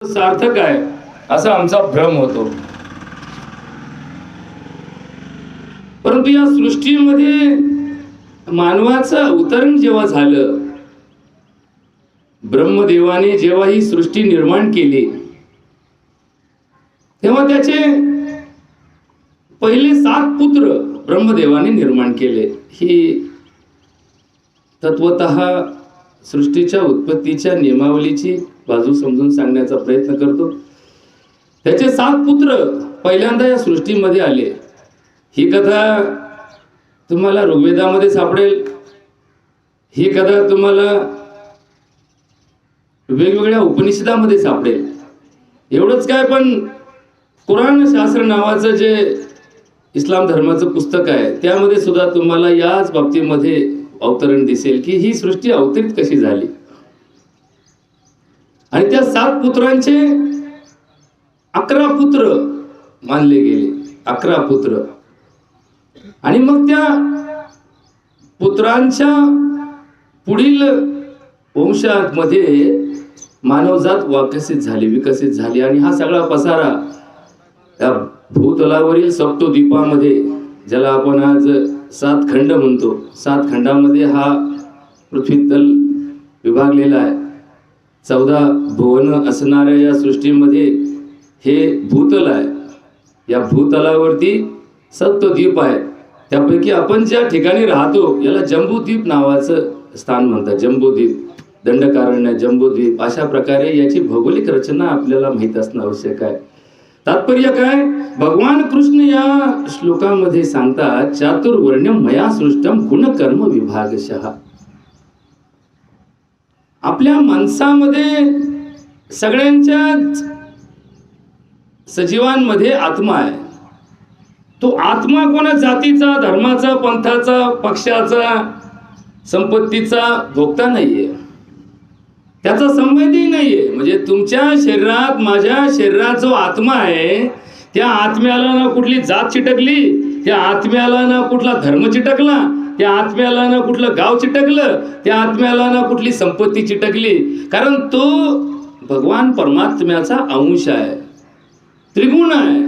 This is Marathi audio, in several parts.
सार्थक आहे असा आमचा भ्रम होतो. परंतु या सृष्टीमध्ये मानवाचं अवतरण जेव्हा झालं, ब्रह्मदेवाने जेव्हा ही सृष्टी निर्माण केली, तेव्हा त्याचे पहिले 7 पुत्र ब्रह्मदेवाने निर्माण केले. ही तत्वतः सृष्टीच्या उत्पत्तीच्या नियमावलीची बाजू समजून सांगण्याचा प्रयत्न करतो. त्याचे 7 पुत्र पहिल्यांदा या सृष्टीमध्ये आले. ही कथा तुम्हाला ऋग्वेदामध्ये सापडेल. ही कथा तुम्हाला वेगवेगळ्या उपनिषदामध्ये सापडेल. एवढंच काय, पण कुराण शास्त्र नावाचं जे इस्लाम धर्माचं पुस्तक आहे, त्यामध्ये सुद्धा तुम्हाला याच बाबतीमध्ये अवतरण दिसेल की ही सृष्टी अवतरित कशी झाली. आणि त्या 7 पुत्रांचे 11 पुत्र मानले गेले. 11 पुत्र. आणि मग त्या पुत्रांच्या पुढील वंशामध्ये मानवजात विकसित झाली. आणि हा सगळा पसारा त्या भूतलावरील सप्तद्वीपामध्ये, ज्याला आपण आज 7 खंड म्हणतो, 7 खंडामध्ये हा पृथ्वी तल विभागलेला आहे. 14 भुवन असणाऱ्या या सृष्टीमध्ये हे भूतल आहे. या भूतलावरती सप्तद्वीप आहे. त्यापैकी आपण ज्या ठिकाणी राहतो याला जम्बूद्वीप नावाचं स्थान म्हणतात. जम्बूद्वीप, दंडकारण्य, जम्बूद्वीप, अशा प्रकारे याची भौगोलिक रचना आपल्याला माहित असणं आवश्यक आहे. तात्पर्य काय, भगवान कृष्ण या श्लोकामध्ये सांगतात, चातुर्वर्ण्यम मया सृष्टम गुणकर्म विभागशः. आपल्या माणसामध्ये सगळ्यांच्या सजीवांमध्ये आत्मा आहे. तो आत्मा कोणा जातीचा, धर्माचा, पंथाचा, पक्षाचा, संपत्तीचा भोगता नाहीये. त्याचा संबंधही नाहीये. म्हणजे तुमच्या शरीरात, माझ्या शरीरात जो आत्मा आहे, त्या आत्म्याला ना कुठली जात चिटकली, त्या आत्म्याला ना कुठला धर्म चिटकला, त्या आत्म्याला ना कुठलं गाव चिटकलं, त्या आत्म्याला ना कुठली संपत्ती चिटकली. कारण तो भगवान परमात्म्याचा अंश आहे, त्रिगुण आहे.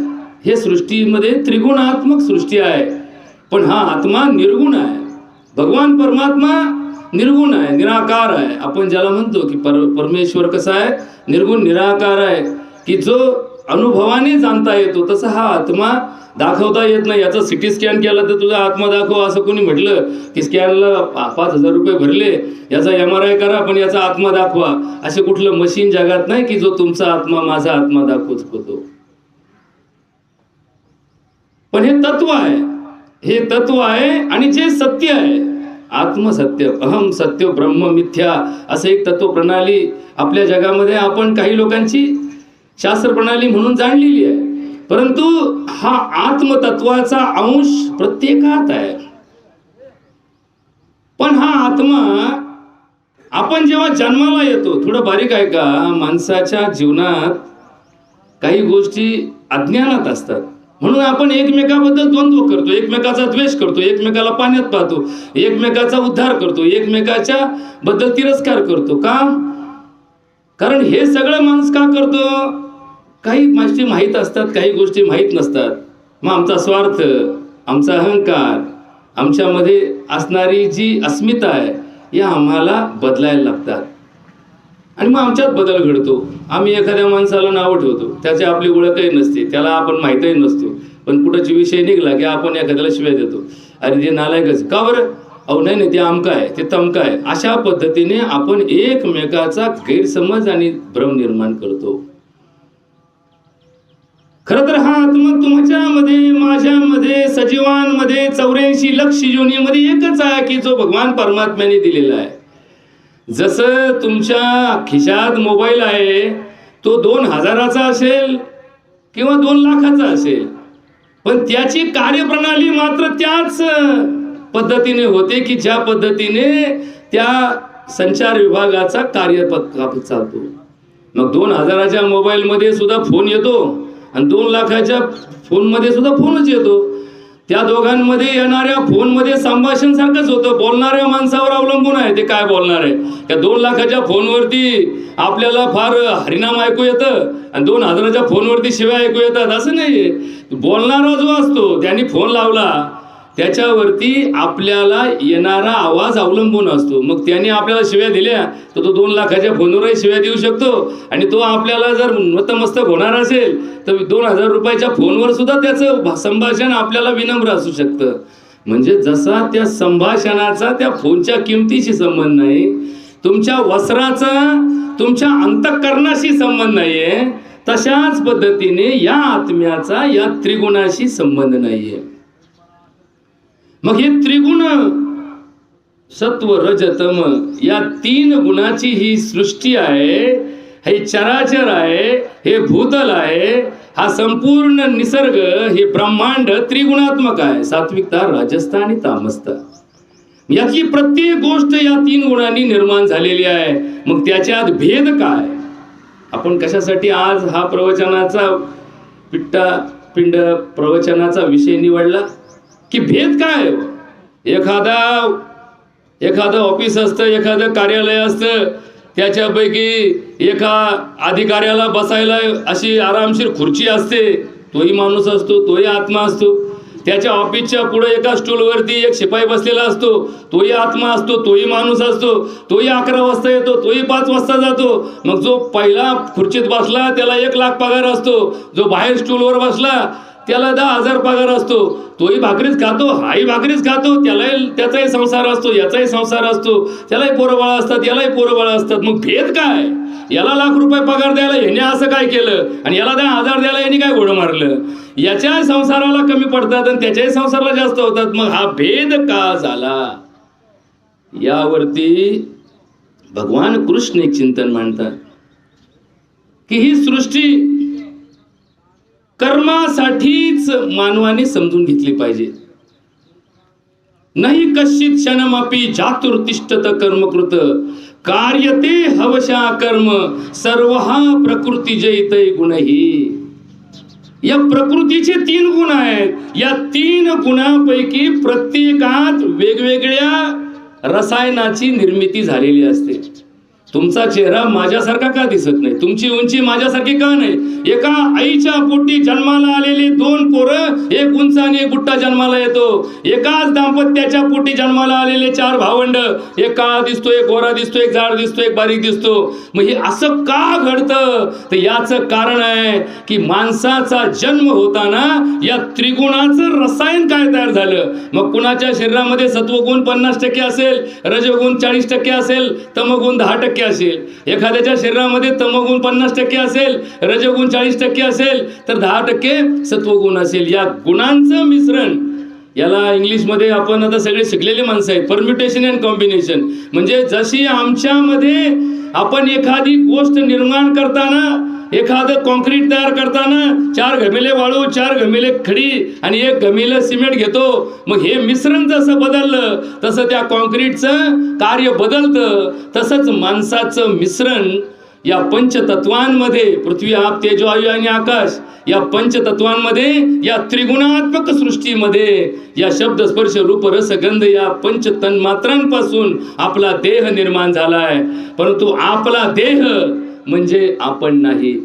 हे सृष्टीमध्ये त्रिगुणात्मक सृष्टी आहे. पण हा आत्मा निर्गुण आहे. भगवान परमात्मा निर्गुण आहे, निराकार आहे. आपण ज्याला म्हणतो की परमेश्वर कसा आहे, निर्गुण निराकार आहे, की जो अनुभवाने जाणता येतो. तसा हा आत्मा दाखवता येत नाही. याचा सिटी स्कॅन केला तर तुझा आत्मा दाखव असं कोणी म्हटलं की स्कॅनला 5,000 रुपये भरले, याचा MRI करा पण याचा आत्मा दाखवा, असे कुठलं मशीन जगात नाही की जो तुमचा आत्मा, माझा आत्मा दाखवतो. पण हे तत्व आहे, हे तत्व आहे. आणि जे सत्य आहे, आत्मसत्य, अहम सत्य ब्रह्म मिथ्या, असं एक तत्व प्रणाली आपल्या जगामध्ये आपण काही लोकांची शास्त्र प्रणाली म्हणून जाणलेली आहे. परंतु हा आत्मतत्वाचा अंश प्रत्येकात आहे. पण हा आत्मा आपण जेव्हा जन्माला येतो, थोडं बारीक आहे का, माणसाच्या जीवनात काही गोष्टी अज्ञानात असतात. म्हणून आपण एकमेकाबद्दल द्वंद्व करतो, एकमेकाचा द्वेष करतो, एकमेकाला पाण्यात पाहतो, एकमेकाचा उद्धार करतो, एकमेकाच्या बद्दल तिरस्कार करतो. का? कारण हे सगळं माणूस का करतो? काही गोष्टी माहीत असतात, काही गोष्टी माहीत नसतात. मग आमचा स्वार्थ, आमचा अहंकार, आमच्यामध्ये असणारी जी अस्मिता आहे, या आम्हाला बदलायला लागतात. आणि मग आमच्यात बदल घडतो. आम्ही एखाद्या माणसाला नावं ठेवतो, त्याची आपली ओळखही नसते, त्याला आपण माहीतही नसतो, पण कुठंची विषय निघला की आपण एखाद्याला शिव्या देतो, अरे ते नालायकच, का बरं? अहो नाही, ते अमका आहे, ते तमका आहे. अशा पद्धतीने आपण एकमेकाचा गैरसमज आणि भ्रम निर्माण करतो. खरं तर हा आत्मा तुमच्यामध्ये, माझ्यामध्ये, सजीवांमध्ये 84 लक्ष योनीमध्ये एकच आहे की जो भगवान परमात्म्याने दिलेला आहे. जसं तुमच्या खिशात मोबाईल आहे, तो 2,000चा असेल किंवा 2,00,000चा असेल, पण त्याची कार्यप्रणाली मात्र त्याच पद्धतीने होते की ज्या पद्धतीने त्या संचार विभागाचा कार्यपद्धती चालतो. मग 2,000च्या मोबाईलमध्ये सुद्धा फोन येतो आणि 2,00,000च्या फोनमध्ये सुद्धा फोनच येतो. त्या दोघांमध्ये येणाऱ्या फोनमध्ये संभाषण सारखंच होतं. बोलणाऱ्या माणसावर अवलंबून आहे ते काय बोलणार आहे. त्या 2 लाखाच्या फोनवरती आपल्याला फार हरिनाम ऐकू येतं आणि 2000च्या फोनवरती शिव्या ऐकू येतात असं नाहीये. बोलणारा जो असतो त्यांनी फोन लावला त्याच्यावरती आपल्याला येणारा आवाज अवलंबून असतो. मग त्यांनी आपल्याला शिव्या दिल्या तर तो 2 लाखाच्या फोनवरही शिव्या देऊ शकतो आणि तो आपल्याला जर नतमस्तक होणार असेल तर 2000 रुपयाच्या फोनवर सुद्धा त्याचं संभाषण आपल्याला विनम्र असू शकतं. म्हणजे जसा त्या संभाषणाचा त्या फोनच्या किमतीशी संबंध नाही, तुमच्या वस्त्राचा तुमच्या अंतःकरणाशी संबंध नाहीये, तशाच पद्धतीने या आत्म्याचा या त्रिगुणाशी संबंध नाहीये. मग हे त्रिगुण सत्व रज तम या 3 गुणाची ही सृष्टी आहे, हे चराचर आहे, हे भूतल आहे, हा संपूर्ण निसर्ग, हे ब्रह्मांड त्रिगुणात्मक आहे. सात्विकता, राजसता आणि तामसता याची प्रत्येक गोष्ट या 3 गुणांनी निर्माण झालेली आहे. मग त्याच्यात भेद काय? आपण कशासाठी आज हा प्रवचनाचा पिंड प्रवचनाचा विषय निवडला की भेद काय? एखादं ऑफिस असतं, एखादं कार्यालय असतं, त्याच्यापैकी एका अधिकाऱ्याला बसायला अशी आरामशीर खुर्ची असते, तोही माणूस असतो, तोही आत्मा असतो. त्याच्या ऑफिसच्या पुढे एका स्टूलवरती एक शिपाई बसलेला असतो, तोही आत्मा असतो, तोही माणूस असतो. तोही 11 वाजता येतो, तोही 5 वाजता जातो. मग जो पहिला खुर्चीत बसला त्याला 1 लाख पगार असतो, जो बाहेर स्टूलवर बसला त्याला 10,000 पगार असतो. तोही भाकरीच खातो, हाही भाकरीच खातो, त्याचाही संसार असतो, याचाही संसार असतो, त्यालाही पोरबाळा असतात, यालाही पोरबाळा असतात. मग भेद काय? याला 1,00,000 रुपये पगार द्यायला ह्याने असं काय केलं आणि याला 10,000 द्यायला यांनी काय घोडं मारलं? याच्या संसाराला कमी पडतात आणि त्याच्याही संसाराला जास्त होतात. मग हा भेद का झाला? यावरती भगवान कृष्ण एक चिंतन मांडतात की ही सृष्टी कर्मासाठीच मानवाने समजून घेतली पाहिजे. नाही कश्चित क्षणमपि जातुर्तिष्ठत कर्मकृत कार्यते हवशा कर्म सर्वहा प्रकृती जयते गुणही. या प्रकृतीचे 3 गुण आहेत. या 3 गुणांपैकी प्रत्येकात वेगवेगळ्या रसायनाची निर्मिती झालेली असते. तुमचा चेहरा माझ्यासारखा का दिसत नाही? तुमची उंची माझ्यासारखी का नाही? एका आईच्या पोटी जन्माला आलेले 2 पोरं, एक उंच आणि एक बुट्टा जन्माला येतो. एकाच दाम्पत्याच्या पोटी जन्माला आलेले 4 भावंड, एक काळा दिसतो, एक गोरा दिसतो, एक जाड दिसतो, एक बारीक दिसतो. मग हे असं का घडतं? तर याचं कारण आहे की माणसाचा जन्म होताना या त्रिगुणाचं रसायन काय तयार झालं. मग कुणाच्या शरीरामध्ये सत्वगुण 50% असेल, रजोगुण 40% असेल, तमगुण 10% असेल. एखाद्याच्या शरीरामध्ये तमगुण 50% असेल, रजगुण 40% असेल, तर 10% सत्वगुण असेल. या गुणांचं मिश्रण, याला इंग्लिशमध्ये आपण आता सगळे शिकलेले माणसं आहेत, परम्युटेशन अँड कॉम्बिनेशन. म्हणजे जशी आमच्यामध्ये आपण एखादी गोष्ट निर्माण करताना, एखादं कॉन्क्रीट तयार करताना 4 घमेले वाळू, 4 घमेले खडी आणि 1 घमेलं सिमेंट घेतो. मग हे मिश्रण जसं बदललं तसं त्या कॉन्क्रीटचं कार्य बदलतं. तसंच माणसाचं मिश्रण या पंचतत्वांमध्ये, पृथ्वी, आप, तेज, वायू आणि आकाश, या पंचतत्वांमध्ये, या त्रिगुणात्मक सृष्टीमध्ये, या शब्द, स्पर्श, रूप, रस, गंध या पंच तन्मात्रांपासून आपला देह निर्माण झालाय. परंतु आपला देह म्हणजे आपण नाही.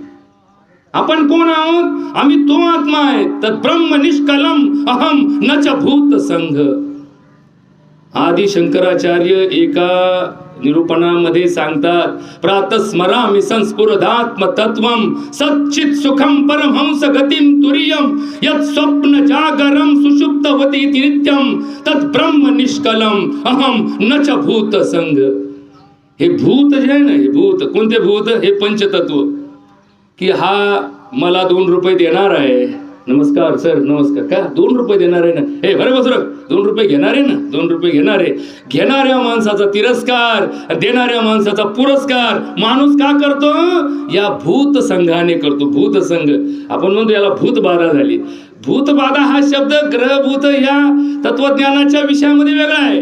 आपण कोण आहोत? आम्ही तो आत्मा आहे. तत् ब्रह्म निष्कलम अहम न च भूत संघ. आदि शंकराचार्य एका निरूपणामध्ये सांगतात, प्रातस्मरामि संस्फुरदात्म तत्वम सच्चित सुखम परमहंस गतिम तुरीयम यत् स्वप्न जागरम सुषुप्तवती नित्यम तत् ब्रह्म निष्कलम अहम न च भूत संघ. हे भूत जे आहे ना, हे भूत, कोणते भूत? हे पंचतत्व. की हा मला 2 रुपये देणार आहे. नमस्कार सर, नमस्कार. का 2 रुपये देणार आहे ना? हे बरं बसर, 2 रुपये घेणार आहे ना? 2 रुपये घेणार आहे. घेणाऱ्या माणसाचा तिरस्कार, देणाऱ्या माणसाचा पुरस्कार माणूस का करतो? या भूत संघाने करतो. भूत संघ आपण म्हणतो याला भूतबाधा झाली. भूतबाधा हा शब्द ग्रहभूत या तत्वज्ञानाच्या विषयामध्ये वेगळा आहे.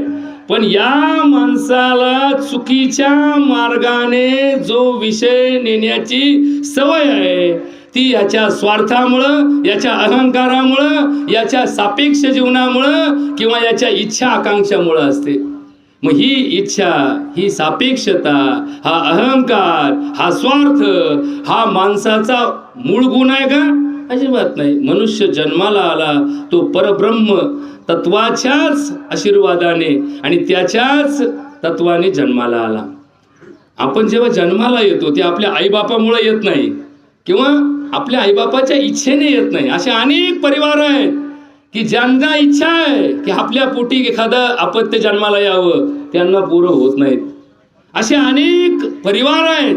पण या माणसाला चुकीच्या मार्गाने जो विषय नेण्याची सवय आहे ती याच्या स्वार्थामुळं, याच्या अहंकारामुळं, याच्या सापेक्ष जीवनामुळं किंवा याच्या इच्छा आकांक्षामुळं असते. मग ही इच्छा, ही सापेक्षता, हा अहंकार, हा स्वार्थ, हा माणसाचा मूळ गुण आहे का? अजिबात नाही. मनुष्य जन्माला आला तो परब्रह्म तत्वाच्याच आशीर्वादाने आणि त्याच्याच तत्वाने जन्माला आला. आपण जेव्हा जन्माला येतो ते आपल्या आईबापामुळे येत नाही किंवा आपल्या आईबापाच्या इच्छेने येत नाही. असे अनेक परिवार आहेत की ज्यांना इच्छा आहे की आपल्या पोटी एखादं अपत्य जन्माला यावं, त्यांना पूर्ण होत नाहीत. असे अनेक परिवार आहेत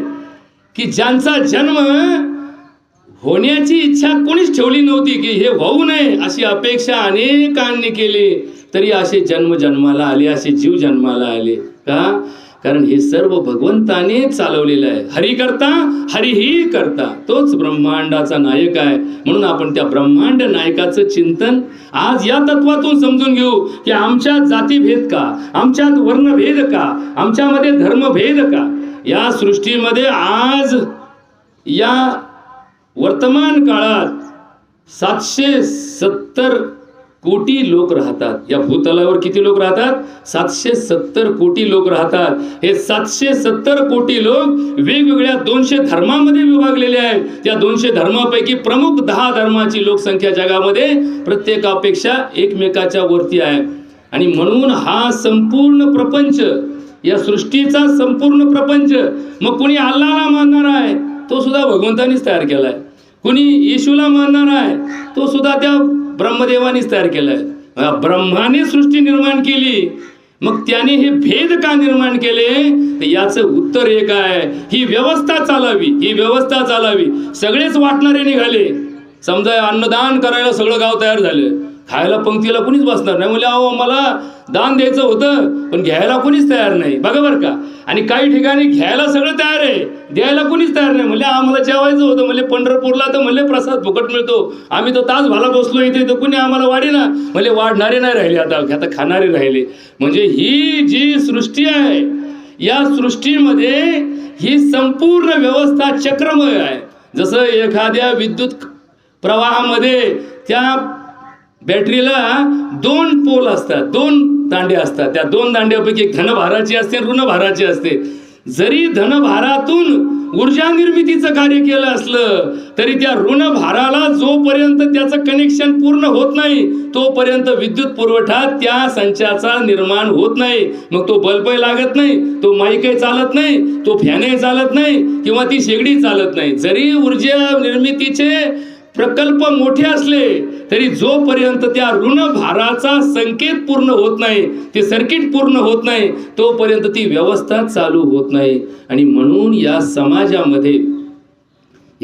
की ज्यांचा जन्म होण्याची इच्छा कोणीच ठेवली नव्हती, की हे होऊ नये अशी अपेक्षा अनेकांनी केली, तरी असे जन्माला आले, असे जीव जन्माला आले. का? कारण हे सर्व भगवंताने चालवलेलं आहे. हरी करता हरिही करता, तोच ब्रह्मांडाचा नायक आहे. म्हणून आपण त्या ब्रह्मांड नायकाचं चिंतन आज या तत्वातून समजून घेऊ की आमच्यात जातीभेद का, आमच्यात वर्णभेद का, आमच्यामध्ये धर्मभेद का. या सृष्टीमध्ये आज या वर्तमान काळात 770 कोटी लोक राहतात. या भूतलावर किती लोक राहतात? 770 कोटी लोक राहतात. हे 770 कोटी लोक वेगवेगळ्या 200 धर्मामध्ये विभागलेले आहेत. त्या 200 धर्मापैकी प्रमुख 10 धर्माची लोकसंख्या जगामध्ये प्रत्येकापेक्षा एकमेकाच्या वरती आहे. आणि म्हणून हा संपूर्ण प्रपंच, या सृष्टीचा संपूर्ण प्रपंच, मग कुणी अल्लाहला मानणार आहे तो सुद्धा भगवंतानीच तयार केलाय. कुणी येशूला मानणार आहे तो सुद्धा त्या ब्रह्मदेवानीच तयार केलाय. ब्रह्माने सृष्टी निर्माण केली, मग त्याने हे भेद का निर्माण केले? याचं उत्तर एक आहे, ही व्यवस्था चालावी, ही व्यवस्था चालावी. सगळेच वाटणारे निघाले. समजा अन्नदान करायला सगळं गाव तयार झालं, खायला पंक्तीला कुणीच बसणार नाही. म्हणजे अहो मला दान द्यायचं होतं पण घ्यायला कुणीच तयार नाही. बघा बरं का. आणि काही ठिकाणी घ्यायला सगळं तयार आहे, द्यायला कुणीच तयार नाही. म्हणजे आम्हाला जेवायचं होतं, म्हणजे पंढरपूरला तर म्हणले प्रसाद फुकट मिळतो, आम्ही तर तास भाला बसलो इथे, तर कुणी आम्हाला वाढे ना. म्हणजे वाढणारे नाही राहिले, आता खाणारे राहिले. म्हणजे ही जी सृष्टी आहे, या सृष्टीमध्ये ही संपूर्ण व्यवस्था चक्रमय आहे. जसं एखाद्या विद्युत प्रवाहामध्ये त्या बॅटरीला 2 पोल असतात, 2 दांडे असतात. त्या 2 दांड्यापैकी एक धनभाराची असते, ऋणभाराची असते. जरी धनभारातून ऊर्जा निर्मितीचं कार्य केलं असलं तरी त्या ऋणभाराला जोपर्यंत त्याचं कनेक्शन पूर्ण होत नाही तोपर्यंत विद्युत पुरवठा त्या संचाचा निर्माण होत नाही. मग तो बल्बही लागत नाही, तो माईकही चालत नाही, तो फॅनही चालत नाही किंवा ती शेगडी चालत नाही. जरी ऊर्जा निर्मितीचे प्रकल्प मोठे असले तरी जोपर्यंत त्या ऋणभाराचा संकेत पूर्ण होत नाही, ते सर्किट पूर्ण होत नाही, तोपर्यंत ती व्यवस्था चालू होत नाही. आणि म्हणून या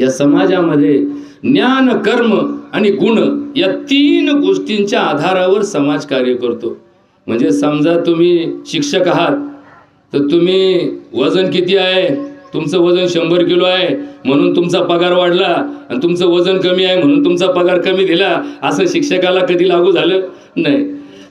समाजामध्ये ज्ञान, कर्म आणि गुण या 3 गोष्टींच्या आधारावर समाज कार्य करतो. म्हणजे समजा तुम्ही शिक्षक आहात तर तुम्ही वजन किती आहे? तुमचं वजन 100 किलो आहे म्हणून तुमचा पगार वाढला, आणि तुमचं वजन कमी आहे म्हणून तुमचा पगार कमी दिला, असं शिक्षकाला कधी लागू झालं नाही.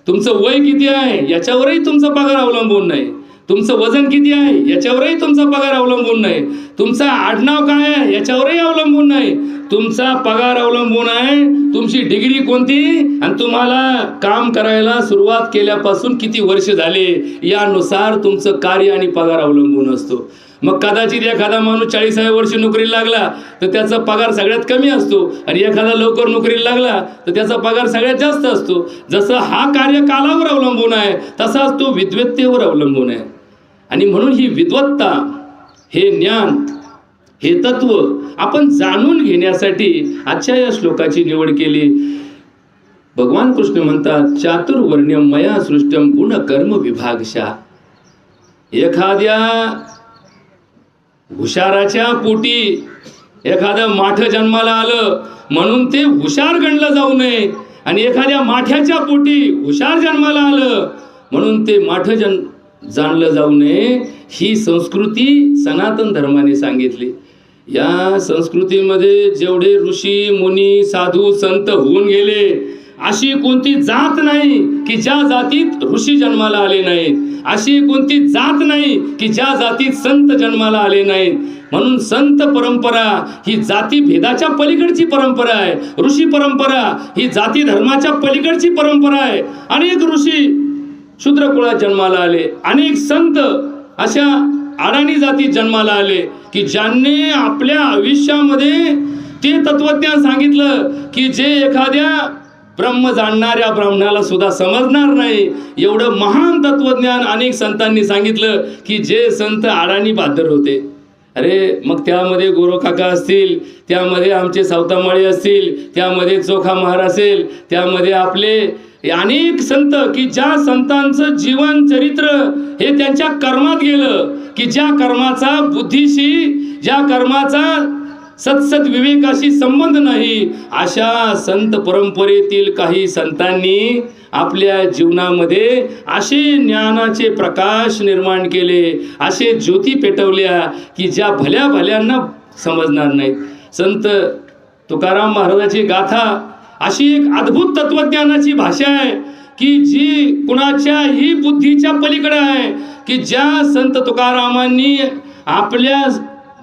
तुमचं वय किती आहे याच्यावरही तुमचा पगार अवलंबून नाही. तुमचं वजन किती आहे याच्यावरही तुमचा पगार अवलंबून नाही. तुमचा आडनाव काय आहे याच्यावरही अवलंबून नाही. तुमचा पगार अवलंबून आहे तुमची डिग्री कोणती आणि तुम्हाला काम करायला सुरुवात केल्यापासून किती वर्ष झाले यानुसार तुमचं कार्य आणि पगार अवलंबून असतो. मग कदाचित एखादा माणूस 40व्या वर्षी नोकरीला लागला तर त्याचा पगार सगळ्यात कमी असतो, आणि एखादा लवकर नोकरीला लागला तर त्याचा पगार सगळ्यात जास्त असतो. जसं हा कार्यकालावर अवलंबून आहे तसाच तो विद्वत्तेवर अवलंबून आहे. आणि म्हणून ही विद्वत्ता, हे ज्ञान, हे तत्व आपण जाणून घेण्यासाठी आजच्या या श्लोकाची निवड केली. भगवान कृष्ण म्हणतात, चातुर्वर्ण्यम मया सृष्टम गुण कर्म विभागशा. एखाद्या हुशाराच्या पोटी एखादं माठ जन्माला आलं म्हणून ते हुशार गणलं जाऊ नये, आणि एखाद्या माठ्याच्या पोटी हुशार जन्माला आलं म्हणून ते माठ जाणलं जाऊ नये. ही संस्कृती सनातन धर्माने सांगितली. या संस्कृतीमध्ये जेवढे ऋषी मुनी साधू संत होऊन गेले, अशी कोणती जात नाही की ज्या जातीत ऋषी जन्माला आले नाहीत, अशी कोणती जात नाही की ज्या जातीत संत जन्माला आले नाहीत. म्हणून संत परंपरा ही जाती भेदाच्या पलीकडची परंपरा आहे. ऋषी परंपरा ही जाती धर्माच्या पलीकडची परंपरा आहे. अनेक ऋषी शूद्र कुळात जन्माला आले, अनेक संत अशा अडाणी जातीत जन्माला आले की ज्यांनी आपल्या आयुष्यामध्ये ते तत्वज्ञान सांगितलं की जे एखाद्या ब्रह्म जाणणाऱ्या ब्राह्मणाला सुद्धा समजणार नाही, एवढं महान तत्वज्ञान अनेक संतांनी सांगितलं की जे संत अडाणी बहादर होते. अरे मग त्यामध्ये गोरोकाका असतील, त्यामध्ये आमचे सावतामाळी असतील, त्यामध्ये चोखा महार असेल, त्यामध्ये आपले अनेक संत की ज्या संतांचं जीवन चरित्र हे त्यांच्या कर्मात गेलं, की ज्या कर्माचा बुद्धीशी, ज्या कर्माचा सत्सत विवेकाशी संबंध नाही, अशा संत परंपरेतील काही संतांनी आपल्या जीवनामध्ये असे ज्ञानाचे प्रकाश निर्माण केले, असे ज्योती पेटवल्या की ज्या भल्या भल्यांना समजणार नाहीत. संत तुकाराम महाराजाची गाथा अशी एक अद्भुत तत्वज्ञानाची भाषा आहे की जी कुणाच्याही बुद्धीच्या पलीकडे आहे, की ज्या संत तुकारामांनी आपल्या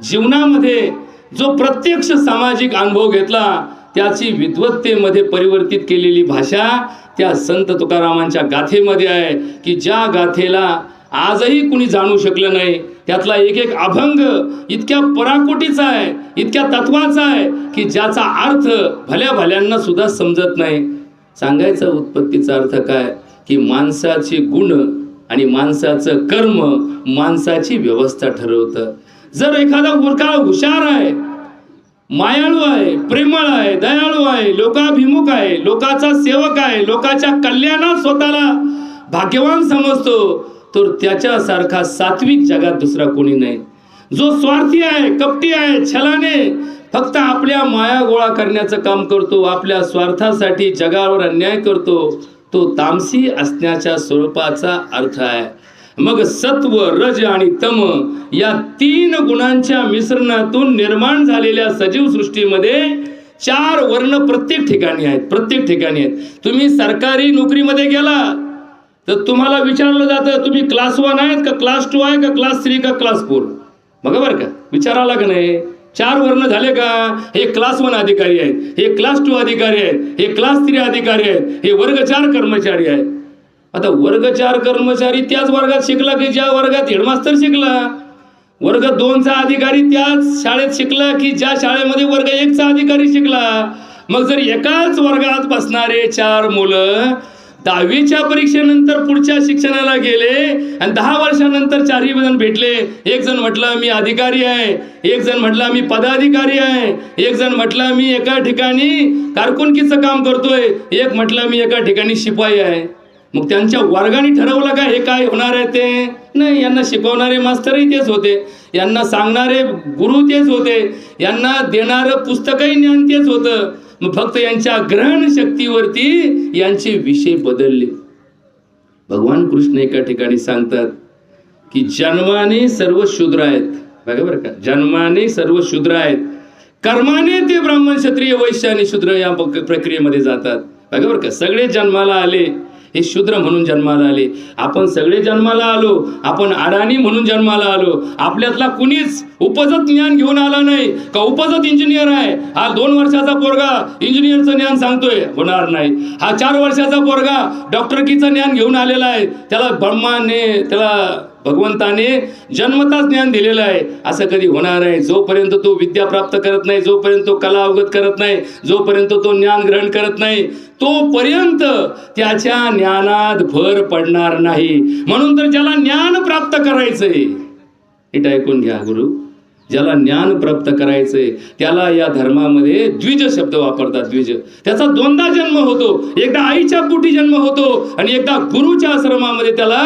जीवनामध्ये जो प्रत्यक्ष सामाजिक अनुभव घेतला त्याची विद्वत्तेमध्ये परिवर्तित केलेली भाषा त्या संत तुकारामांच्या गाथेमध्ये आहे की ज्या गाथेला आजही कुणी जाणू शकलं नाही. त्यातला एक एक अभंग इतक्या पराकोटीचा आहे, इतक्या तत्वाचा आहे की ज्याचा अर्थ भल्या भल्यांना सुद्धा समजत नाही. सांगायचा उत्पत्तीचा अर्थ काय की माणसाचे गुण आणि माणसाचं कर्म माणसाची व्यवस्था ठरवतं. जर एखादा मूर्ख हुशार आहे, मायाळू आहे, प्रेमळ आहे, दयाळू आहे, लोकाभिमुख आहे, लोकाचा सेवक आहे, लोकाच्या कल्याणात स्वतःला भाग्यवान समजतो, तर त्याच्यासारखा सात्विक जगात दुसरा कोणी नाही. जो स्वार्थी आहे, कपटी आहे, छलाने फक्त आपल्या माया गोळा करण्याचं काम करतो, आपल्या स्वार्थासाठी जगावर अन्याय करतो, तो तामसी असण्याच्या स्वरूपाचा अर्थ आहे. मग सत्व, रज आणि तम या तीन गुणांच्या मिश्रणातून निर्माण झालेल्या सजीव सृष्टीमध्ये 4 वर्ण प्रत्येक ठिकाणी आहेत, प्रत्येक ठिकाणी आहेत. तुम्ही सरकारी नोकरीमध्ये गेला तर तुम्हाला विचारलं जातं तुम्ही क्लास 1 आहेत का, क्लास 2 आहे का, क्लास 3 का, क्लास 4. बघा बरं का, विचारायला का नाही. 4 वर्ण झाले का, हे क्लास 1 अधिकारी आहेत, हे क्लास 2 अधिकारी आहेत, हे क्लास 3 अधिकारी आहेत, हे वर्ग 4 कर्मचारी आहेत. आता वर्ग 4 कर्मचारी त्याच वर्गात शिकला की ज्या वर्गात हेडमास्तर शिकला. वर्ग 2चा अधिकारी त्याच शाळेत शिकला की ज्या शाळेमध्ये वर्ग 1चा अधिकारी शिकला. मग जर एकाच वर्गात बसणारे 4 मुलं 10वीच्या परीक्षेनंतर पुढच्या शिक्षणाला गेले आणि 10 वर्षानंतर 4ही जण भेटले. एक जण म्हटलं मी अधिकारी आहे, एक जण म्हटला मी पदाधिकारी आहे, एक जण म्हटला मी एका ठिकाणी कारकुनकीचं काम करतोय, एक म्हटला मी एका ठिकाणी शिपाई आहे. मग त्यांच्या वर्गाने ठरवलं का हे काय होणार आहे ते नाही. यांना शिकवणारे मास्तरही तेच होते, यांना सांगणारे गुरु तेच होते, यांना देणारं पुस्तकही ज्ञान तेच होतं. मग फक्त यांच्या ग्रहण शक्तीवरती यांचे विषय बदलले. भगवान कृष्ण एका ठिकाणी सांगतात की जन्माने सर्व शूद्र आहेत. बघा बरं का, जन्माने सर्व शूद्र आहेत, कर्माने ते ब्राह्मण, क्षत्रिय, वैश्य आणि शूद्र या प्रक्रियेमध्ये जातात. बघा बरं का, सगळे जन्माला आले हे शूद्र म्हणून जन्माला आले. आपण सगळे जन्माला आलो, आपण अडाणी म्हणून जन्माला आलो. आपल्यातला कुणीच उपजत ज्ञान घेऊन आला नाही का उपजत इंजिनियर आहे. हा 2 वर्षाचा पोरगा इंजिनियरचं ज्ञान सांगतोय, होणार नाही. हा 4 वर्षाचा पोरगा डॉक्टरकीचं ज्ञान घेऊन आलेला आहे, त्याला ब्रह्माने, त्याला भगवंताने जन्मताच ज्ञान दिलेलं आहे, असं कधी होणार आहे. जोपर्यंत तो विद्या प्राप्त करत नाही, जोपर्यंत तो कला अवगत करत नाही, जोपर्यंत तो ज्ञान ग्रहण करत नाही, तोपर्यंत त्याच्या ज्ञानात भर पडणार नाही. म्हणून तर ज्याला ज्ञान प्राप्त करायचंय, नीट ऐकून घ्या गुरु, ज्याला ज्ञान प्राप्त करायचंय त्याला या धर्मामध्ये द्विज शब्द वापरतात. द्विज, त्याचा 2दा जन्म होतो. एकदा आईच्या पोटी जन्म होतो आणि एकदा गुरुच्या आश्रमामध्ये त्याला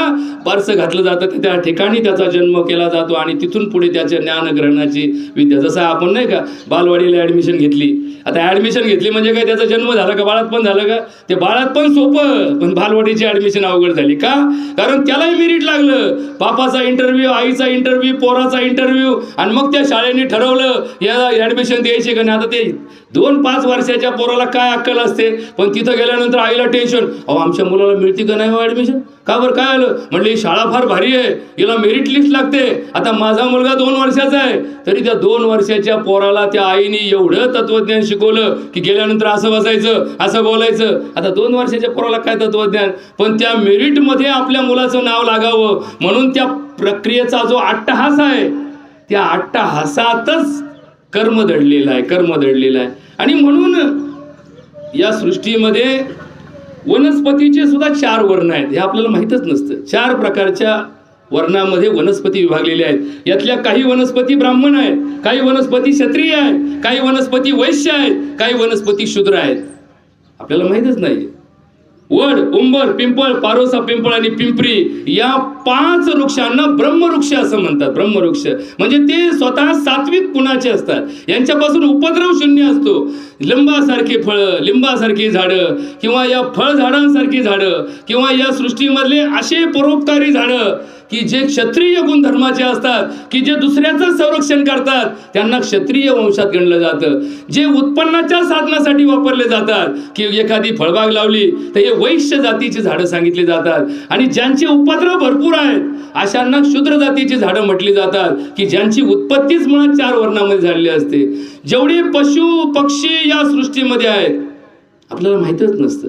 बारसं घातलं जातं, त्या ठिकाणी त्याचा जन्म केला जातो आणि तिथून पुढे त्याच्या ज्ञान ग्रहणाची विद्या. जसं आपण नाही का बालवाडीला ऍडमिशन घेतली, आता ऍडमिशन घेतली म्हणजे काय त्याचा जन्म झाला का, बाळात पण झालं का, ते बाळात पण सोपं, पण बालवाडीची ऍडमिशन अवघड झाली का, कारण त्यालाही मेरिट लागलं. बापाचा इंटरव्ह्यू, आईचा इंटरव्ह्यू, पोराचा इंटरव्ह्यू, आणि मग त्या शाळेने ठरवलं याला ॲडमिशन द्यायची का नाही. आता ते 2-5 वर्षाच्या पोराला काय अक्कल असते, पण तिथं गेल्यानंतर आईला टेन्शन, अहो आमच्या मुलाला मिळते का नाही हो ॲडमिशन, का बरं काय आलं, म्हणलं ही शाळा फार भारी आहे, हिला मेरिट लिस्ट लागते. आता माझा मुलगा 2 वर्षाचा आहे, तरी त्या 2 वर्षाच्या पोराला त्या आईने एवढं तत्वज्ञान शिकवलं की गेल्यानंतर असं बसायचं, असं बोलायचं. आता 2 वर्षाच्या पोराला काय तत्वज्ञान, पण त्या मेरिटमध्ये आपल्या मुलाचं नाव लागावं म्हणून त्या प्रक्रियेचा जो अट्टहास आहे, त्या अट्टहासातच कर्म दडलेलं आहे. आणि म्हणून या सृष्टीमध्ये वनस्पतीचे सुद्धा 4 वर्ण आहेत, हे आपल्याला माहीतच नसतं. 4 प्रकारच्या वर्णामध्ये वनस्पती विभागलेल्या आहेत. यातल्या काही वनस्पती ब्राह्मण आहेत, काही वनस्पती क्षत्रिय आहेत, काही वनस्पती वैश्य आहेत, काही वनस्पती शूद्र आहेत. आपल्याला माहीतच नाही. वड, उंबर, पिंपळ, पारोसा पिंपळ आणि पिंपरी या 5 वृक्षांना ब्रह्मवृक्ष असं म्हणतात. ब्रह्मवृक्ष म्हणजे ते स्वतः सात्विक गुणाचे असतात, यांच्यापासून उपद्रव शून्य असतो. लिंबासारखी फळं, लिंबासारखी झाडं किंवा या फळझाडांसारखी झाडं किंवा या सृष्टीमधले असे परोपकारी झाडं की जे क्षत्रिय गुणधर्माचे असतात, की जे दुसऱ्याचं संरक्षण करतात, त्यांना क्षत्रिय वंशात गणलं जातं. जे उत्पन्नाच्या साधनासाठी वापरले जातात, की एखादी फळबाग लावली तर हे वैश्य जातीची झाडं सांगितली जातात. आणि ज्यांचे उपद्रव भरपूर आहेत अशांना शूद्र जातीची झाडं म्हटली जातात, की ज्यांची उत्पत्तीच मुळात 4 वर्णामध्ये झालेली असते. जेवढे पशु पक्षी या सृष्टीमध्ये आहेत आपल्याला माहितच नसतं.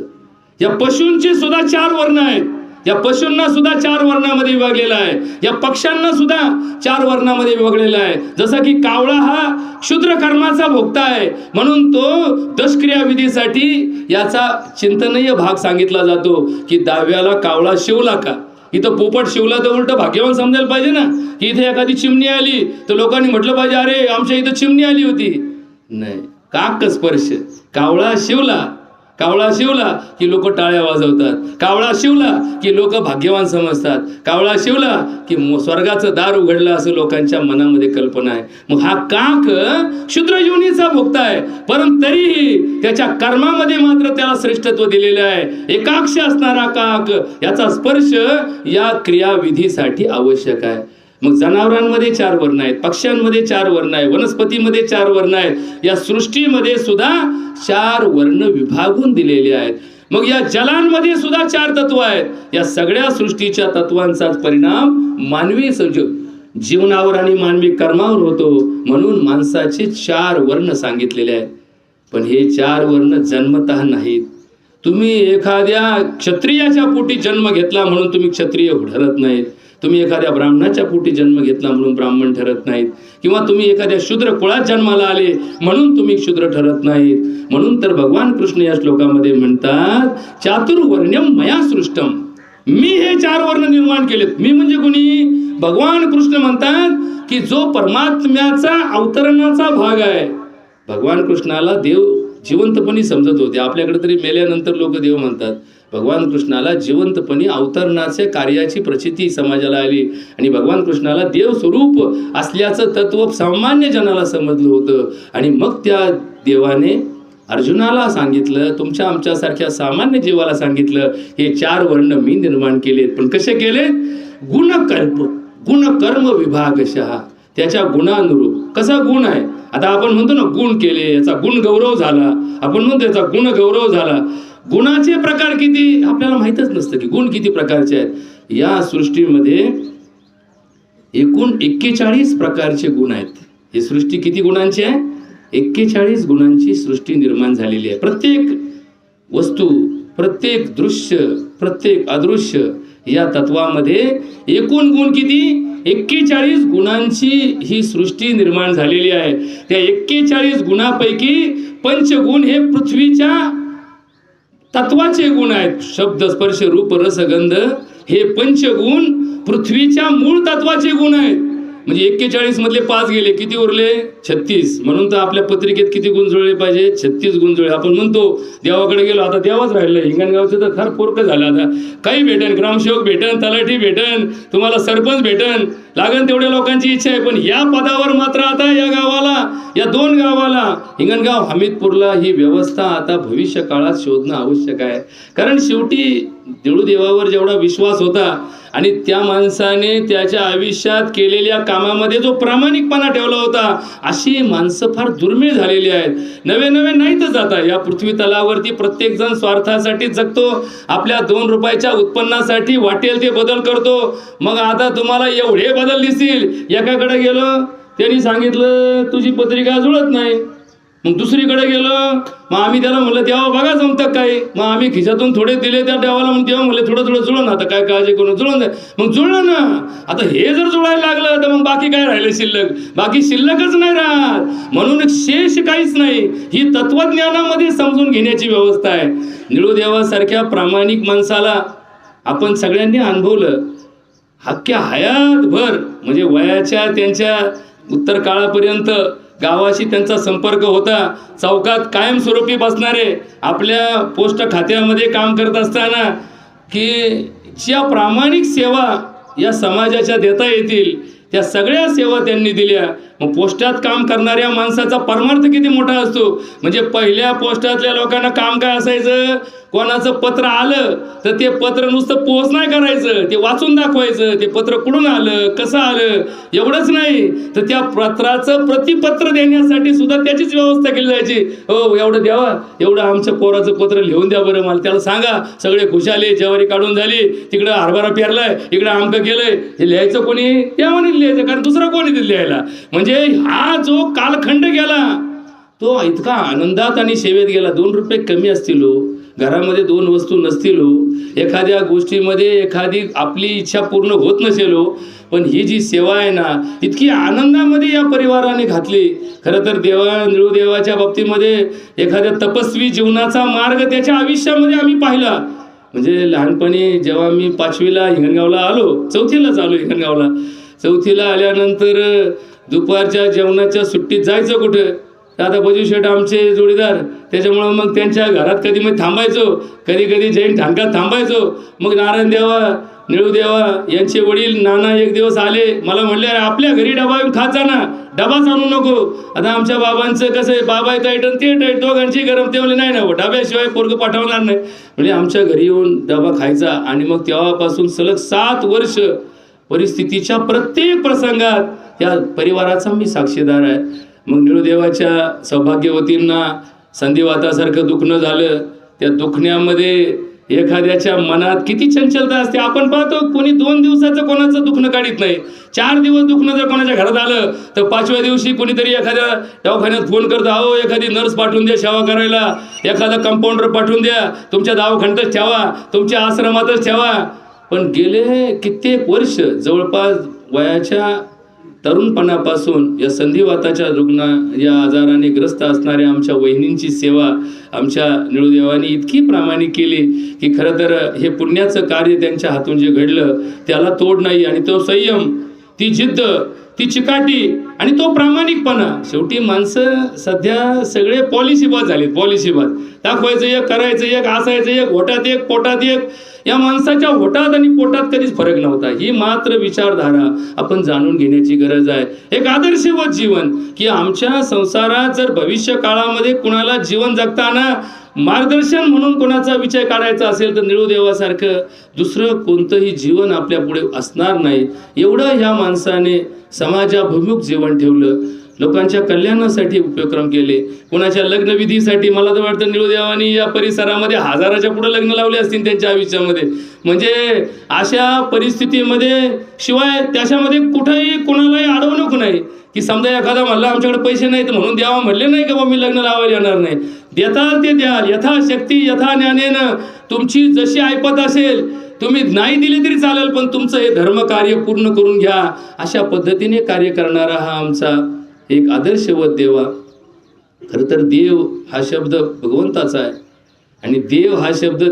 या पशूंचे सुद्धा 4 वर्ण आहेत, या पशूंना सुद्धा 4 वर्णामध्ये विभागलेला आहे, या पक्ष्यांना सुद्धा 4 वर्णामध्ये विभागलेला आहे. जसं की कावळा हा क्षुद्र कर्माचा भोक्ता आहे म्हणून तो दशक्रिया विधीसाठी याचा चिंतनीय भाग सांगितला जातो, की 10व्याला कावळा शिवला का. इथं पोपट शिवला तर उलट भाग्यवान समजायला पाहिजे ना, की इथे एखादी चिमणी आली तर लोकांनी म्हटलं पाहिजे अरे आमच्या इथं चिमणी आली होती. नाही, काक स्पर्श. कावळा शिवला की लोक टाळ्या वाजवतात, कावळा शिवला की लोक भाग्यवान समजतात, कावळा शिवला की स्वर्गाचं दार उघडलं असं लोकांच्या मनामध्ये कल्पना आहे. मग हा काक क्षुद्र योनीचा भोक्ता आहे, परंतु तरीही त्याच्या कर्मामध्ये मात्र त्याला श्रेष्ठत्व दिलेलं आहे. एकाक्ष असणारा काक याचा स्पर्श या क्रियाविधीसाठी आवश्यक आहे. मग जनावरांमध्ये 4 वर्ण आहेत, पक्ष्यांमध्ये 4 वर्ण आहे, वनस्पतीमध्ये 4 वर्ण आहेत, या सृष्टीमध्ये सुद्धा 4 वर्ण विभागून दिलेले आहेत. मग या जलांमध्ये सुद्धा 4 तत्व आहेत. या सगळ्या सृष्टीच्या तत्वांचाच परिणाम मानवी जीवनावर आणि मानवी कर्मावर होतो. म्हणून माणसाचे 4 वर्ण सांगितलेले आहेत. पण हे 4 वर्ण जन्मतः नाहीत. तुम्ही एखाद्या क्षत्रियाच्या पोटी जन्म घेतला म्हणून तुम्ही क्षत्रिय ठरत नाहीत, तुम्ही एखाद्या ब्राह्मणाच्या पोटी जन्म घेतला म्हणून ब्राह्मण ठरत नाहीत, किंवा तुम्ही एखाद्या शूद्र कुळात जन्माला आले म्हणून तुम्ही शूद्र ठरत नाहीत. म्हणून तर भगवान कृष्ण या श्लोकामध्ये म्हणतात, चातुर्वर्ण्यम मया सृष्टम, मी हे 4 वर्ण निर्माण केलेत. मी म्हणजे कोणी? भगवान कृष्ण म्हणतात की जो परमात्म्याचा अवतरणाचा भाग आहे. भगवान कृष्णाला देव जिवंतपणी समजत होते, आपल्याकडे तरी मेल्यानंतर लोक देव म्हणतात. भगवान कृष्णाला जिवंतपणी अवतरणाच्या कार्याची प्रचिती समाजाला आली आणि भगवान कृष्णाला देव स्वरूप असल्याचं तत्व सामान्य जनाला समजलं होतं. आणि मग त्या देवाने अर्जुनाला सांगितलं, तुमच्या आमच्यासारख्या सामान्य जीवाला सांगितलं, हे 4 वर्ण मी निर्माण केलेत. पण कसे केले? गुणकर्म विभागशः, त्याच्या गुणानुरूप. कसा गुण आहे? आता आपण म्हणतो ना गुण केले, याचा गुण गौरव झाला, आपण म्हणतो याचा गुण गौरव झाला. गुणाचे प्रकार किती आपल्याला माहीतच नसतं, की गुण किती प्रकारचे आहेत. या सृष्टीमध्ये एकूण 41 प्रकारचे गुण आहेत. ही सृष्टी किती गुणांची आहे? 41 गुणांची सृष्टी निर्माण झालेली आहे. प्रत्येक वस्तू, प्रत्येक दृश्य, प्रत्येक अदृश्य या तत्वामध्ये एकूण गुण किती? 41 गुणांची ही सृष्टी निर्माण झालेली आहे. त्या 41 गुणापैकी पंचगुण हे पृथ्वीच्या तत्वाचे गुण आहेत. शब्द, स्पर्श, रूप, रस, गंध हे पंचगुण पृथ्वीच्या मूळ तत्वाचे गुण आहेत. म्हणजे 41 मधले 5 गेले, किती उरले? 36. म्हणून तर आपल्या पत्रिकेत किती गुण जुळले पाहिजे? 36 गुण जुळले. आपण म्हणतो देवाकडे गेलो, आता देवाच राहिलं. हिंगणगावचं तर फार पोरकं झालं. आता काही भेटन, ग्रामसेवक भेटन, तलाठी भेटन, तुम्हाला सरपंच भेटन, लागन तेवढ्या लोकांची इच्छा आहे. पण या पदावर मात्र आता या गावाला, या 2 गावाला, हिंगणगाव, हमीदपूरला ही व्यवस्था आता भविष्य काळात शोधणं आवश्यक आहे. कारण शेवटी निळूदेवावर जेवढा विश्वास होता आणि त्या माणसाने त्याच्या आयुष्यात केलेल्या कामामध्ये जो प्रामाणिकपणा ठेवला होता, अशी माणसं फार दुर्मिळ झालेली आहेत. नवे नवे नाहीतच आता या पृथ्वी तलावरती. प्रत्येक जण स्वार्थासाठी जगतो, आपल्या 2 रुपयाच्या उत्पन्नासाठी वाटेल ते बदल करतो. मग आता तुम्हाला एवढे बदल दिसतील. एकाकडे गेलो, त्यांनी सांगितलं तुझी पत्रिका जुळत नाही. मग दुसरीकडे गेलो, मग आम्ही त्याला म्हणलं देवा बघा जमतं काय. मग आम्ही खिशातून थोडे दिले त्या देवाला, मग देवा म्हणले थोडं थोडं जुळून, आता काय काळजी करून जुळून जाय. मग जुळलं ना. आता हे जर जुळायला लागलं तर मग बाकी काय राहिलं शिल्लक? बाकी शिल्लकच नाही राहत. म्हणून शेष काहीच नाही. ही तत्वज्ञानामध्ये समजून घेण्याची व्यवस्था आहे. निळूदेवासारख्या प्रामाणिक माणसाला आपण सगळ्यांनी अनुभवलं. अख्ख्या हयातभर म्हणजे वयाच्या त्यांच्या उत्तर काळापर्यंत गावाशी त्यांचा संपर्क होता. चौकात कायमस्वरूपी बसणारे, आपल्या पोस्ट खात्यामध्ये काम करत असताना की ज्या प्रामाणिक सेवा या समाजाच्या देता येतील त्या सगळ्या सेवा त्यांनी दिल्या. मग पोस्टात काम करणाऱ्या माणसाचा परमार्थ किती मोठा असतो. म्हणजे पहिल्या पोस्टातल्या लोकांना काम काय असायचं, कोणाचं पत्र आलं तर ते पत्र नुसतं पोच नाही करायचं, ते वाचून दाखवायचं. ते पत्र कुठून आलं, कसं आलं, एवढंच नाही तर त्या पत्राचं प्रतिपत्र देण्यासाठी सुद्धा त्याचीच व्यवस्था केली जायची. हो एवढं द्यावा, एवढं आमच्या पोराचं पत्र लिहून द्या बरं, मला त्याला सांगा. सगळे खुशाले, ज्वारी काढून झाली, तिकडं हरभरा पेरलाय, इकडं आमकं केलंय. हे लिहायचं कोणी? त्यामध्ये लिहायचं, कारण दुसरा कोणी लिहायला. म्हणजे हा जो कालखंड गेला तो इतका आनंदात आणि सेवेत गेला. 2 रुपये कमी असतील, घरामध्ये 2 वस्तू नसतील, एखाद्या गोष्टीमध्ये एखादी आपली इच्छा पूर्ण होत नसेल, पण ही जी सेवा आहे ना इतकी आनंदामध्ये या परिवाराने घातली. खरं तर निळूदेवाच्या बाबतीमध्ये एखाद्या तपस्वी जीवनाचा मार्ग त्याच्या आयुष्यामध्ये आम्ही पाहिला. म्हणजे लहानपणी जेव्हा मी 5वीला हिंगणगावला आलो, 4थीलाच आलो हिंगणगावला. 4थीला आल्यानंतर दुपारच्या जेवणाच्या सुट्टीत जायचं कुठं. आता बजू शेठ आमचे जोडीदार, त्याच्यामुळं मग त्यांच्या घरात कधी मग थांबायचो, कधी कधी जैन ठाणकात थांबायचो. मग नारायणदेवा, निळूदेवा यांचे वडील नाना एक दिवस आले, मला म्हणले अरे आपल्या घरी डबा येऊन खात जा ना, डबाच आणू नको. आता आमच्या बाबांचं कसं आहे, बाबा टाईट आणि ते टाईट, दोघांची गरम. ते म्हणले नाही ना, डब्याशिवाय पोरगं पाठवणार नाही. म्हणजे आमच्या घरी येऊन डबा खायचा. आणि मग तेव्हापासून सलग 7 वर्ष परिस्थितीच्या प्रत्येक प्रसंगात या परिवाराचा मी साक्षीदार आहे. मग निळूदेवाच्या सौभाग्यवतींना संधिवातासारखं दुखणं झालं. त्या दुखण्यामध्ये एखाद्याच्या मनात किती चंचलता असते. आपण पाहतो कोणी 2 दिवसाचं कोणाचं दुखणं काढीत नाही. 4 दिवस दुखणं जर कोणाच्या घरात आलं तर 5व्या दिवशी कोणीतरी एखाद्या दवाखान्यात फोन करतो, अहो एखादी नर्स पाठवून द्या सेवा करायला, एखादा कंपाऊंडर पाठवून द्या, तुमच्या दवाखान्यातच ठेवा, तुमच्या आश्रमातच ठेवा. पण गेले कित्येक वर्ष, जवळपास वयाच्या तरुणपणापासून या संधिवाताच्या रुग्ण या आजाराने ग्रस्त असणाऱ्या आमच्या वहिनींची सेवा आमच्या निळूदेवानी इतकी प्रामाणिक केली की खरं तर हे पुण्याचं कार्य त्यांच्या हातून जे घडलं त्याला तोड नाही. आणि तो संयम, ती जिद्द, ती चिकाटी आणि तो प्रामाणिकपणा. शेवटी माणसं सध्या सगळे पॉलिसीबाज झालेत. पॉलिसीबाज, दाखवायचं एक, करायचं एक, असायचं एक, होटात एक, पोटात एक. या माणसाच्या होटात आणि पोटात कधीच फरक नव्हता. ही मात्र विचारधारा आपण जाणून घेण्याची गरज आहे. एक आदर्शवत जीवन, की आमच्या संसारात जर भविष्य काळामध्ये कुणाला जीवन जगताना मार्गदर्शन म्हणून कोणाचा विचार काढायचा असेल तर निळूदेवासारखं दुसरं कोणतंही जीवन आपल्या पुढे असणार नाही. एवढं ह्या माणसाने समाजाभिमुख जीवन ठेवलं, लोकांच्या कल्याणासाठी उपक्रम केले. कोणाच्या लग्नविधीसाठी मला तर वाटतं निळूदेवानी या परिसरामध्ये 1000च्या पुढे लग्न लावले असतील त्यांच्या आयुष्यामध्ये. म्हणजे अशा परिस्थितीमध्ये शिवाय त्याच्यामध्ये कुठंही कोणालाही अडवणूक नाही की समजा एखादा म्हणला आमच्याकडे पैसे नाहीत म्हणून द्यावा, म्हणले नाही का मी लग्न लावायला येणार नाही. देताल ते द्याल, यथाशक्ती यथा ज्ञानेनं. तुमची जशी ऐपत असेल, तुम्ही नाही दिली तरी चालेल, पण तुमचं हे धर्म कार्य पूर्ण करून घ्या. अशा पद्धतीने कार्य करणारा हा आमचा एक आदर्शवत देवा. खरं तर देव हा शब्द भगवंताचा आहे आणि देव हा शब्द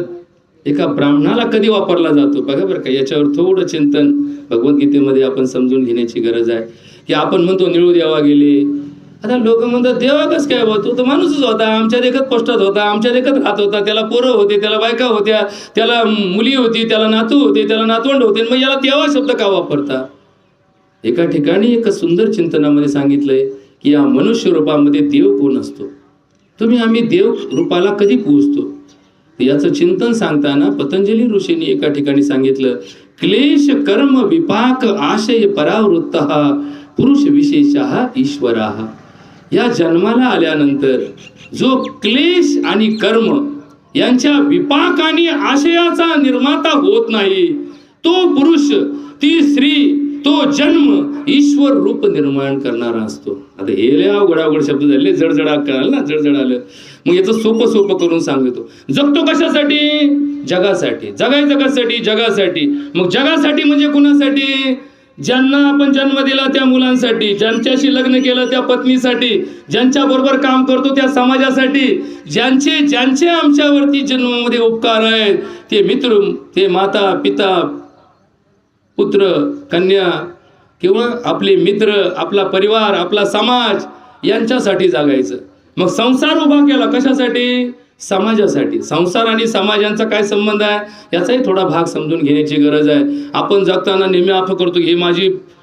एका ब्राह्मणाला कधी वापरला जातो बघा बरं का. याच्यावर थोडं चिंतन भगवद्गीतेमध्ये आपण समजून घेण्याची गरज आहे. की आपण म्हणतो निळूदेवा गेले, आता लोक म्हणतात देवा कसं काय बा, तो तर माणूसच होता, आमच्या देखत पोस्टात होता, आमच्या देखत राहत होता, त्याला पोरं होते, त्याला बायका होत्या, त्याला मुली होती, त्याला नातू होते, त्याला नातवंड होते, मग याला देवा शब्द का वापरता. एका ठिकाणी एक सुंदर चिंतनामध्ये सांगितलंय की या मनुष्य रूपामध्ये देव कोण असतो. आम्ही देव रूपाला कधी पोहोचतो. याचं चिंतन सांगताना पतंजली ऋषींनी एका ठिकाणी सांगितलं, क्लेश कर्म विपाक आशय परावृत्त पुरुष विशेषः ईश्वराः. या जन्माला आल्यानंतर जो क्लेश आणि कर्म यांच्या विपाक आणि आशयाचा निर्माता होत नाही, तो पुरुष, ती स्त्री, तो जन्म ईश्वर रूप निर्माण करणारा असतो. आता हे लय अवघड शब्द झाले, जडजड कळाल ना, जडजड आलं. मग याचं सोपं करून सांगतो. जगतो कशासाठी? जगासाठी. जगायचं कशासाठी? जगासाठी. मग जगासाठी म्हणजे कुणासाठी? ज्यांना आपण जन्म दिला त्या मुलांसाठी, ज्यांच्याशी लग्न केलं त्या पत्नीसाठी, ज्यांच्या बरोबर काम करतो त्या समाजासाठी, ज्यांचे आमच्यावरती जन्मामध्ये उपकार आहेत, ते मित्र, ते माता पिता, पुत्र कन्या किंवा आपले मित्र, आपला परिवार, आपला समाज, यांच्यासाठी जगायचं. मग संसार उभा केला कशासाठी? समाजासाठी. संसार आणि समाज यांचा काय संबंध आहे याचाही थोडा भाग समजून घेण्याची गरज आहे. आपण जगताना नेहमी आपण करतो,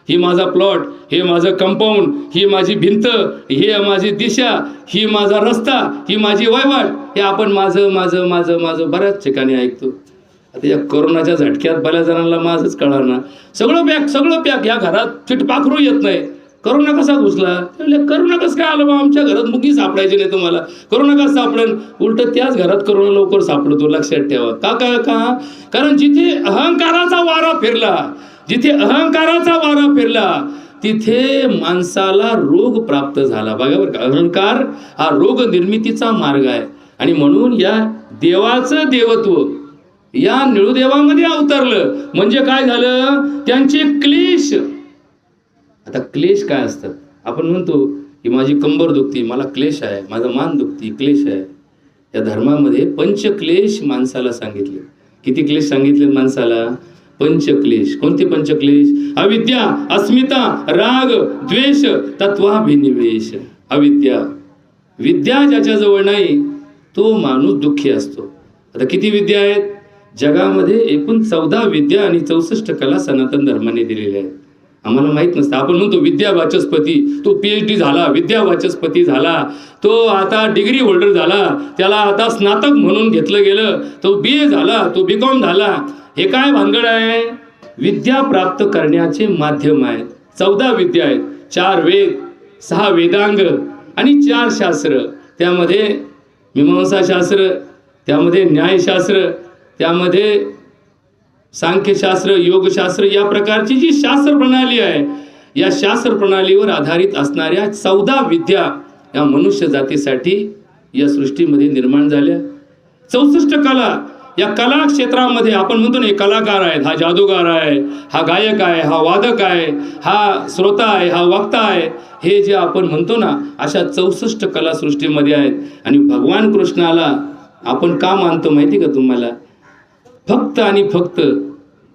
ही माझा प्लॉट, हे माझं कंपाऊंड, ही माझी भिंत, ही माझी दिशा, ही माझा रस्ता, ही माझी वयवाट, हे आपण माझं बऱ्याच ठिकाणी ऐकतो. आता या कोरोनाच्या झटक्यात बऱ्याच जणांना माझंच कळणार ना, सगळं पॅक या घरात चिटपाखरू येत नाही. करोना कसा घुसला? करोना कसं काय आलं बा? आमच्या घरात मुगी सापडायची नाही तुम्हाला. करोना कसं सापडेल? उलट त्याच घरात करोना लवकर सापडतो, लक्षात ठेवा. का? कारण जिथे अहंकाराचा वारा फिरला तिथे माणसाला रोग प्राप्त झाला. बघा बरं का, अहंकार हा रोग निर्मितीचा मार्ग आहे. आणि म्हणून या देवाचं देवत्व या निळूदेवामध्ये अवतरलं. म्हणजे काय झालं? त्यांचे क्लेश. आता क्लेश काय असतात? आपण म्हणतो की माझी कंबर दुखती, मला क्लेश आहे, माझा मान दुखती, क्लेश आहे. या धर्मामध्ये पंचक्लेश माणसाला सांगितले. किती क्लेश सांगितले माणसाला? पंचक्लेश. कोणते पंचक्लेश? अविद्या, अस्मिता, राग, द्वेष, तत्वाभिनिवेश. अविद्या, विद्या ज्याच्याजवळ नाही तो माणूस दुःखी असतो. आता किती विद्या आहेत जगामध्ये? एकूण 14 विद्या आणि 64 कला सनातन धर्माने दिलेल्या आहेत. आम्हाला माहित नसतं. आपण म्हणतो विद्या वाचस्पती, तो PhD झाला, विद्या वाचस्पती झाला, तो आता डिग्री होल्डर झाला, त्याला आता स्नातक म्हणून घेतलं गेलं, तो BA झाला, तो BCom झाला. हे काय भानगड आहे? विद्या प्राप्त करण्याचे माध्यम आहेत. 14 विद्या आहेत. 4 वेद, 6 वेदांग आणि 4 शास्त्र. त्यामध्ये मीमांसाशास्त्र, त्यामध्ये न्यायशास्त्र, त्यामध्ये सांख्यशास्त्र, योगशास्त्र, या प्रकारची जी शास्त्र प्रणाली आहे, या शास्त्र प्रणालीवर आधारित असणाऱ्या 14 विद्या या मनुष्य जातीसाठी या सृष्टीमध्ये निर्माण झाल्या. 64 कला. या कला क्षेत्रामध्ये आपण म्हणतो ना, हे कलाकार आहेत, हा जादूगार आहे, हा गायक आहे, हा वादक आहे, हा श्रोता आहे, हा वक्ता आहे, हे जे आपण म्हणतो ना, अशा 64 कला सृष्टीमध्ये आहेत. आणि भगवान कृष्णाला आपण का मानतो माहिती का तुम्हाला? फक्त आणि फक्त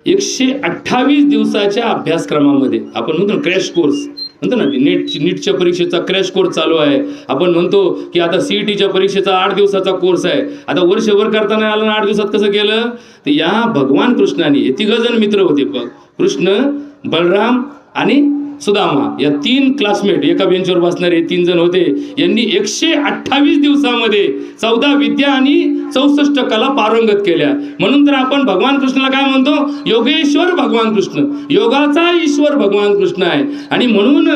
128 दिवसाच्या अभ्यासक्रमामध्ये. आपण म्हणतो क्रॅश कोर्स म्हणतो ना, नीटच्या परीक्षेचा क्रॅश कोर्स चालू आहे. आपण म्हणतो की आता CETच्या परीक्षेचा 8 दिवसाचा कोर्स आहे. आता वर्षभर करताना आलं 8 दिवसात कसं केलं? तर या भगवान कृष्णाने, हे 3 जण मित्र होते बघ, कृष्ण, बलराम आणि सुदामा, या 3 क्लासमेट, एका बेंचवर बसणारे 3 जण होते. यांनी 128 दिवसामध्ये 14 विद्या आणि 64 कला पारंगत केल्या. म्हणून तर आपण भगवान कृष्णाला काय म्हणतो? योगेश्वर भगवान कृष्ण, योगाचा ईश्वर भगवान कृष्ण आहे. आणि म्हणून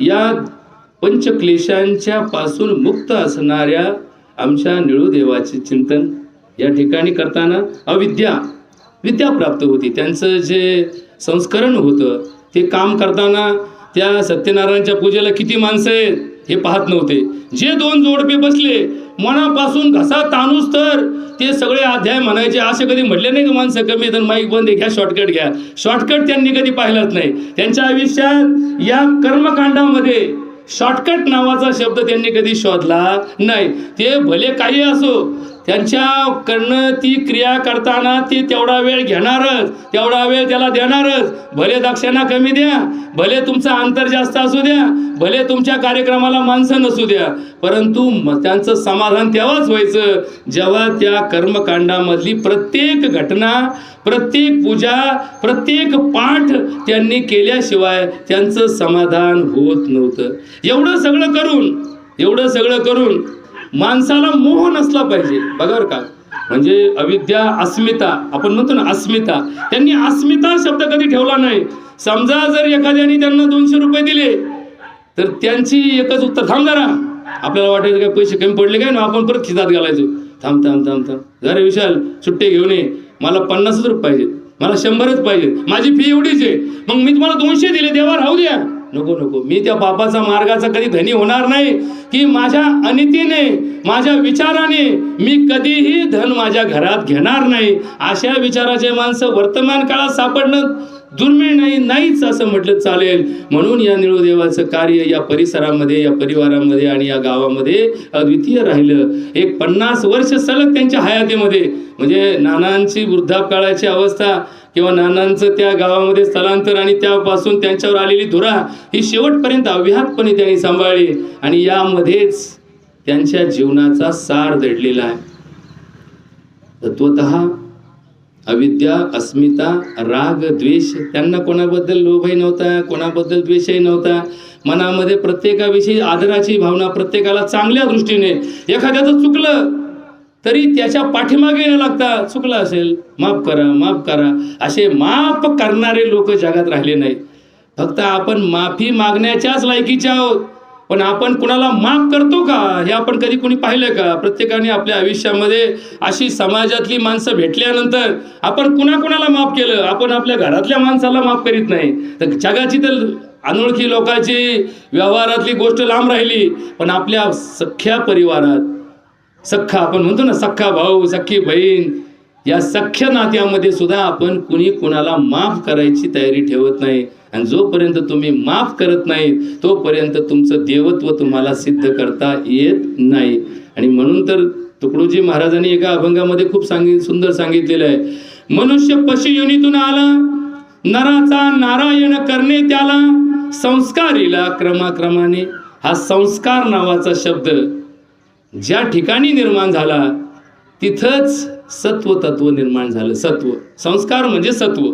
या पंचक्लेशांच्या पासून मुक्त असणाऱ्या आमच्या निळूदेवाचे चिंतन या ठिकाणी करताना विद्या प्राप्त होती. त्यांचं जे संस्करण होतं ते काम करताना त्या सत्यनारायणच्या पूजेला किती माणसं आहेत हे पाहत नव्हते. जे 2 जोडपे बसले मनापासून घसा ताणूस तर ते सगळे अध्याय म्हणायचे. असे कधी म्हटले नाही की माणसं कमी आहेत, माईक बंद घ्या, शॉर्टकट घ्या. शॉर्टकट त्यांनी कधी पाहिलाच नाही. त्यांच्या आयुष्यात या कर्मकांडामध्ये शॉर्टकट नावाचा शब्द त्यांनी कधी शोधला नाही. ते भले काही असो, त्यांच्याकडनं ती क्रिया करताना ते तेवढा वेळ घेणारच, तेवढा वेळ त्याला देणारच. भले दक्षिणा कमी द्या, भले तुमचा अंतर जास्त असू द्या, भले तुमच्या कार्यक्रमाला माणसं नसू द्या, परंतु त्यांचं समाधान तेव्हाच व्हायचं जेव्हा त्या कर्मकांडामधली प्रत्येक घटना, प्रत्येक पूजा, प्रत्येक पाठ त्यांनी केल्याशिवाय त्यांचं समाधान होत नव्हतं. एवढं सगळं करून माणसाला मोह नसला पाहिजे. बघा बरं का, म्हणजे अविद्या अस्मिता आपण म्हणतो ना, अस्मिता. त्यांनी अस्मिता शब्द कधी ठेवला नाही. समजा जर एखाद्याने त्यांना 200 रुपये दिले तर त्यांची एकच उत्तर, थांब जरा, आपल्याला वाटायचं काय पैसे कमी पडले काय ना, आपण परत खिशात घालायचो. थांब थांब थांब थांब जरा विशाल, सुट्टे घेऊन ये, मला 50 रुपये पाहिजेत, मला 100च पाहिजे, माझी फी एवढीच आहे, मग मी तुम्हाला 200 दिले, देवा राहू द्या. नको नको, मी त्या बापाचा मार्गाचा कधी धनी होणार नाही की माझ्या अनितीने, माझ्या विचाराने मी कधीही धन माझ्या घरात घेणार नाही. अशा विचाराचे माणसं वर्तमान काळात सापडणं दुर्मिळ नाहीच असं म्हटलं चालेल. म्हणून या निळूदेवाचं कार्य या परिसरामध्ये, या परिवारामध्ये आणि या गावामध्ये अद्वितीय राहिलं. एक 50 वर्ष सलग त्यांच्या हयातीमध्ये, म्हणजे नानांची वृद्धापकाळाची अवस्था किंवा नानांचं त्या गावामध्ये स्थलांतर आणि त्यापासून त्यांच्यावर आलेली धुरा ही शेवटपर्यंत अव्याहतपणे त्यांनी सांभाळली. आणि यामध्येच त्यांच्या जीवनाचा सार दडलेला आहे. तत्वतः अविद्या, अस्मिता, राग, द्वेष, त्यांना कोणाबद्दल लोभही नव्हता, कोणाबद्दल द्वेषही नव्हता. मनामध्ये प्रत्येकाविषयी आदराची भावना, प्रत्येकाला चांगल्या दृष्टीने. एखाद्याचं चुकलं तरी त्याच्या पाठीमागे न लागता, चुकलं असेल माफ करा, माफ करा, असे माफ करणारे लोक जगात राहिले नाही. फक्त आपण माफी मागण्याच्याच लायकीचे आहोत, पण आपण कुणाला माफ करतो का हे आपण कधी कोणी पाहिलं का? प्रत्येकाने आपल्या आयुष्यामध्ये अशी समाजातली माणसं भेटल्यानंतर आपण कुणाला माफ केलं? आपण आपल्या घरातल्या माणसाला माफ करीत नाही. तर जगाची तर अनोळखी लोकांची व्यवहारातली गोष्ट लांब राहिली, पण आपल्या सख्या परिवारात, सख्खा आपण म्हणतो ना, सख्खा भाऊ, सख्खी बहीण, या सख्य नात्यामध्ये सुद्धा आपण कुणाला माफ करायची तयारी ठेवत नाही. आणि जोपर्यंत तुम्ही माफ करत नाही तोपर्यंत तुमचं देवत्व तुम्हाला सिद्ध करता येत नाही. आणि म्हणून तर तुकडोजी महाराजांनी एका अभंगामध्ये खूप सुंदर सांगितलेलं आहे, मनुष्य पशु योनीतून आला, नराचा नारायण करणे त्याला, संस्कारीला क्रमाक्रमाने. हा संस्कार नावाचा शब्द ज्या ठिकाणी निर्माण झाला तिथंच सत्व तत्व निर्माण झालं. सत्व, संस्कार म्हणजे सत्व.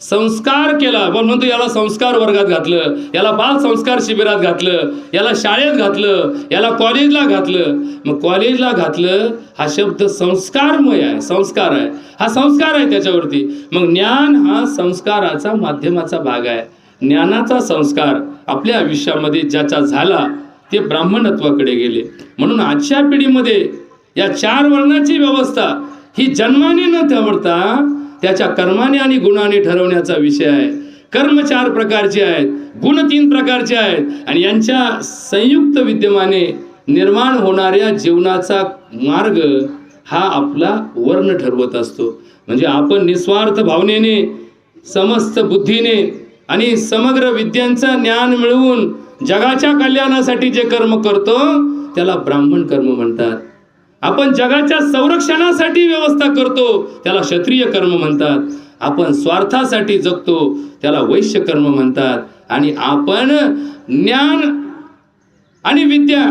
संस्कार केला, आपण म्हणतो याला संस्कार वर्गात घातलं, याला बाल संस्कार शिबिरात घातलं, याला शाळेत घातलं, याला कॉलेजला घातलं. मग कॉलेजला घातलं हा शब्द संस्कारमय आहे, संस्कार आहे, हा संस्कार आहे त्याच्यावरती. मग ज्ञान हा संस्काराचा माध्यमाचा भाग आहे. ज्ञानाचा संस्कार आपल्या आयुष्यामध्ये ज्याचा झाला ते ब्राह्मणत्वाकडे गेले. म्हणून आजच्या पिढीमध्ये या 4 वर्णाची व्यवस्था ही जन्माने न ठरवता त्याच्या कर्माने आणि गुणाने ठरवण्याचा विषय आहे. कर्म 4 प्रकारचे आहेत, गुण 3 प्रकारचे आहेत, आणि यांच्या संयुक्त विद्यमाने निर्माण होणाऱ्या जीवनाचा मार्ग हा आपला वर्ण ठरवत असतो. म्हणजे आपण निस्वार्थ भावनेने, समस्त बुद्धीने आणि समग्र विद्यांचं ज्ञान मिळवून जगाच्या कल्याणासाठी जे कर्म करतो त्याला ब्राह्मण कर्म म्हणतात. आपण जगाच्या संरक्षणासाठी व्यवस्था करतो त्याला क्षत्रिय कर्म म्हणतात. आपण स्वार्थासाठी जगतो त्याला वैश्य कर्म म्हणतात. आणि आपण ज्ञान आणि विद्या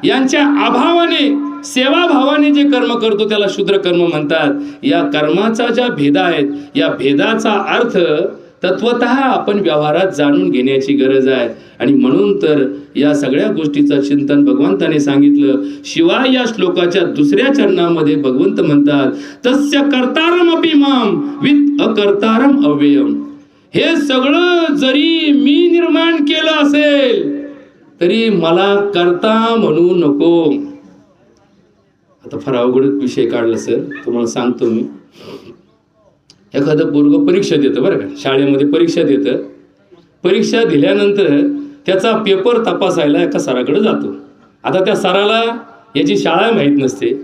यांच्या अभावाने, सेवाभावाने जे कर्म करतो त्याला शूद्र कर्म म्हणतात. या कर्माचा ज्या भेद आहेत, या भेदाचा अर्थ तत्वतः आपण व्यवहारात जाणून घेण्याची गरज आहे. आणि म्हणून तर या सगळ्या गोष्टीचं चिंतन भगवंताने सांगितलं. शिवाय या श्लोकाच्या 2ऱ्या चरणामध्ये भगवंत म्हणतात, तस्य कर्तारम अपि माम वित अकर्तारम अव्ययम. हे सगळं जरी मी निर्माण केलं असेल तरी मला कर्ता म्हणू नको. आता फार अवघड विषय काढला सर, तुम्हाला सांगतो मी. एखादं पोरगं परीक्षा देतं, बरं का, शाळेमध्ये परीक्षा देतं. परीक्षा दिल्यानंतर त्याचा पेपर तपासायला एका सराकडे जातो. आता त्या सराला याची शाळा माहीत नसते,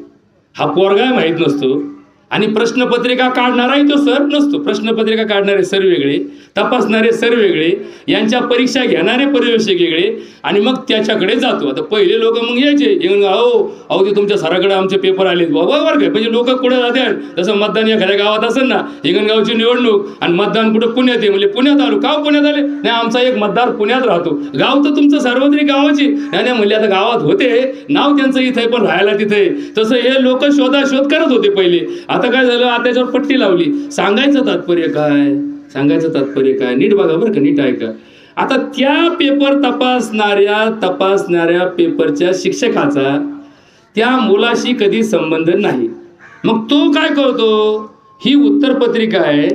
हा पोरगा माहीत नसतो, आणि प्रश्नपत्रिका काढणाराही तो सर नसतो. प्रश्नपत्रिका काढणारे सर वेगळे, तपासणारे सर वेगळे, यांच्या परीक्षा घेणारे पर्यवेक्षक वेगळे. आणि मग त्याच्याकडे जातो. आता पहिले लोक मग यायचे, अहो ते तुमच्या सराकडे आमचे पेपर आले बाबा, बरं काय. म्हणजे लोक कुठे जातात, जसं मतदान एखाद्या गावात असेल ना, हिंगणगावची निवडणूक आणि मतदान कुठं पुण्यात आहे, म्हणजे पुण्यात आलो का, पुण्यात आले नाही, आमचा एक मतदार पुण्यात राहतो. गाव तर तुमचं सार्वत्रिक गावाची नाही म्हणले, आता गावात होते, नाव त्यांचं इथे पण राहायला तिथे. तसं हे लोक शोध करत होते पहिले. आता काय झालं, आता त्याच्यावर पट्टी लावली. सांगायचं तात्पर्य काय, सांगायचं तात्पर्य काय, नीट बघा बरं का, नीट ऐका. आता त्या पेपर तपासणाऱ्या पेपरच्या शिक्षकाचा त्या मुलाशी कधी संबंध नाही. मग तो काय करतो, ही उत्तरपत्रिका आहे,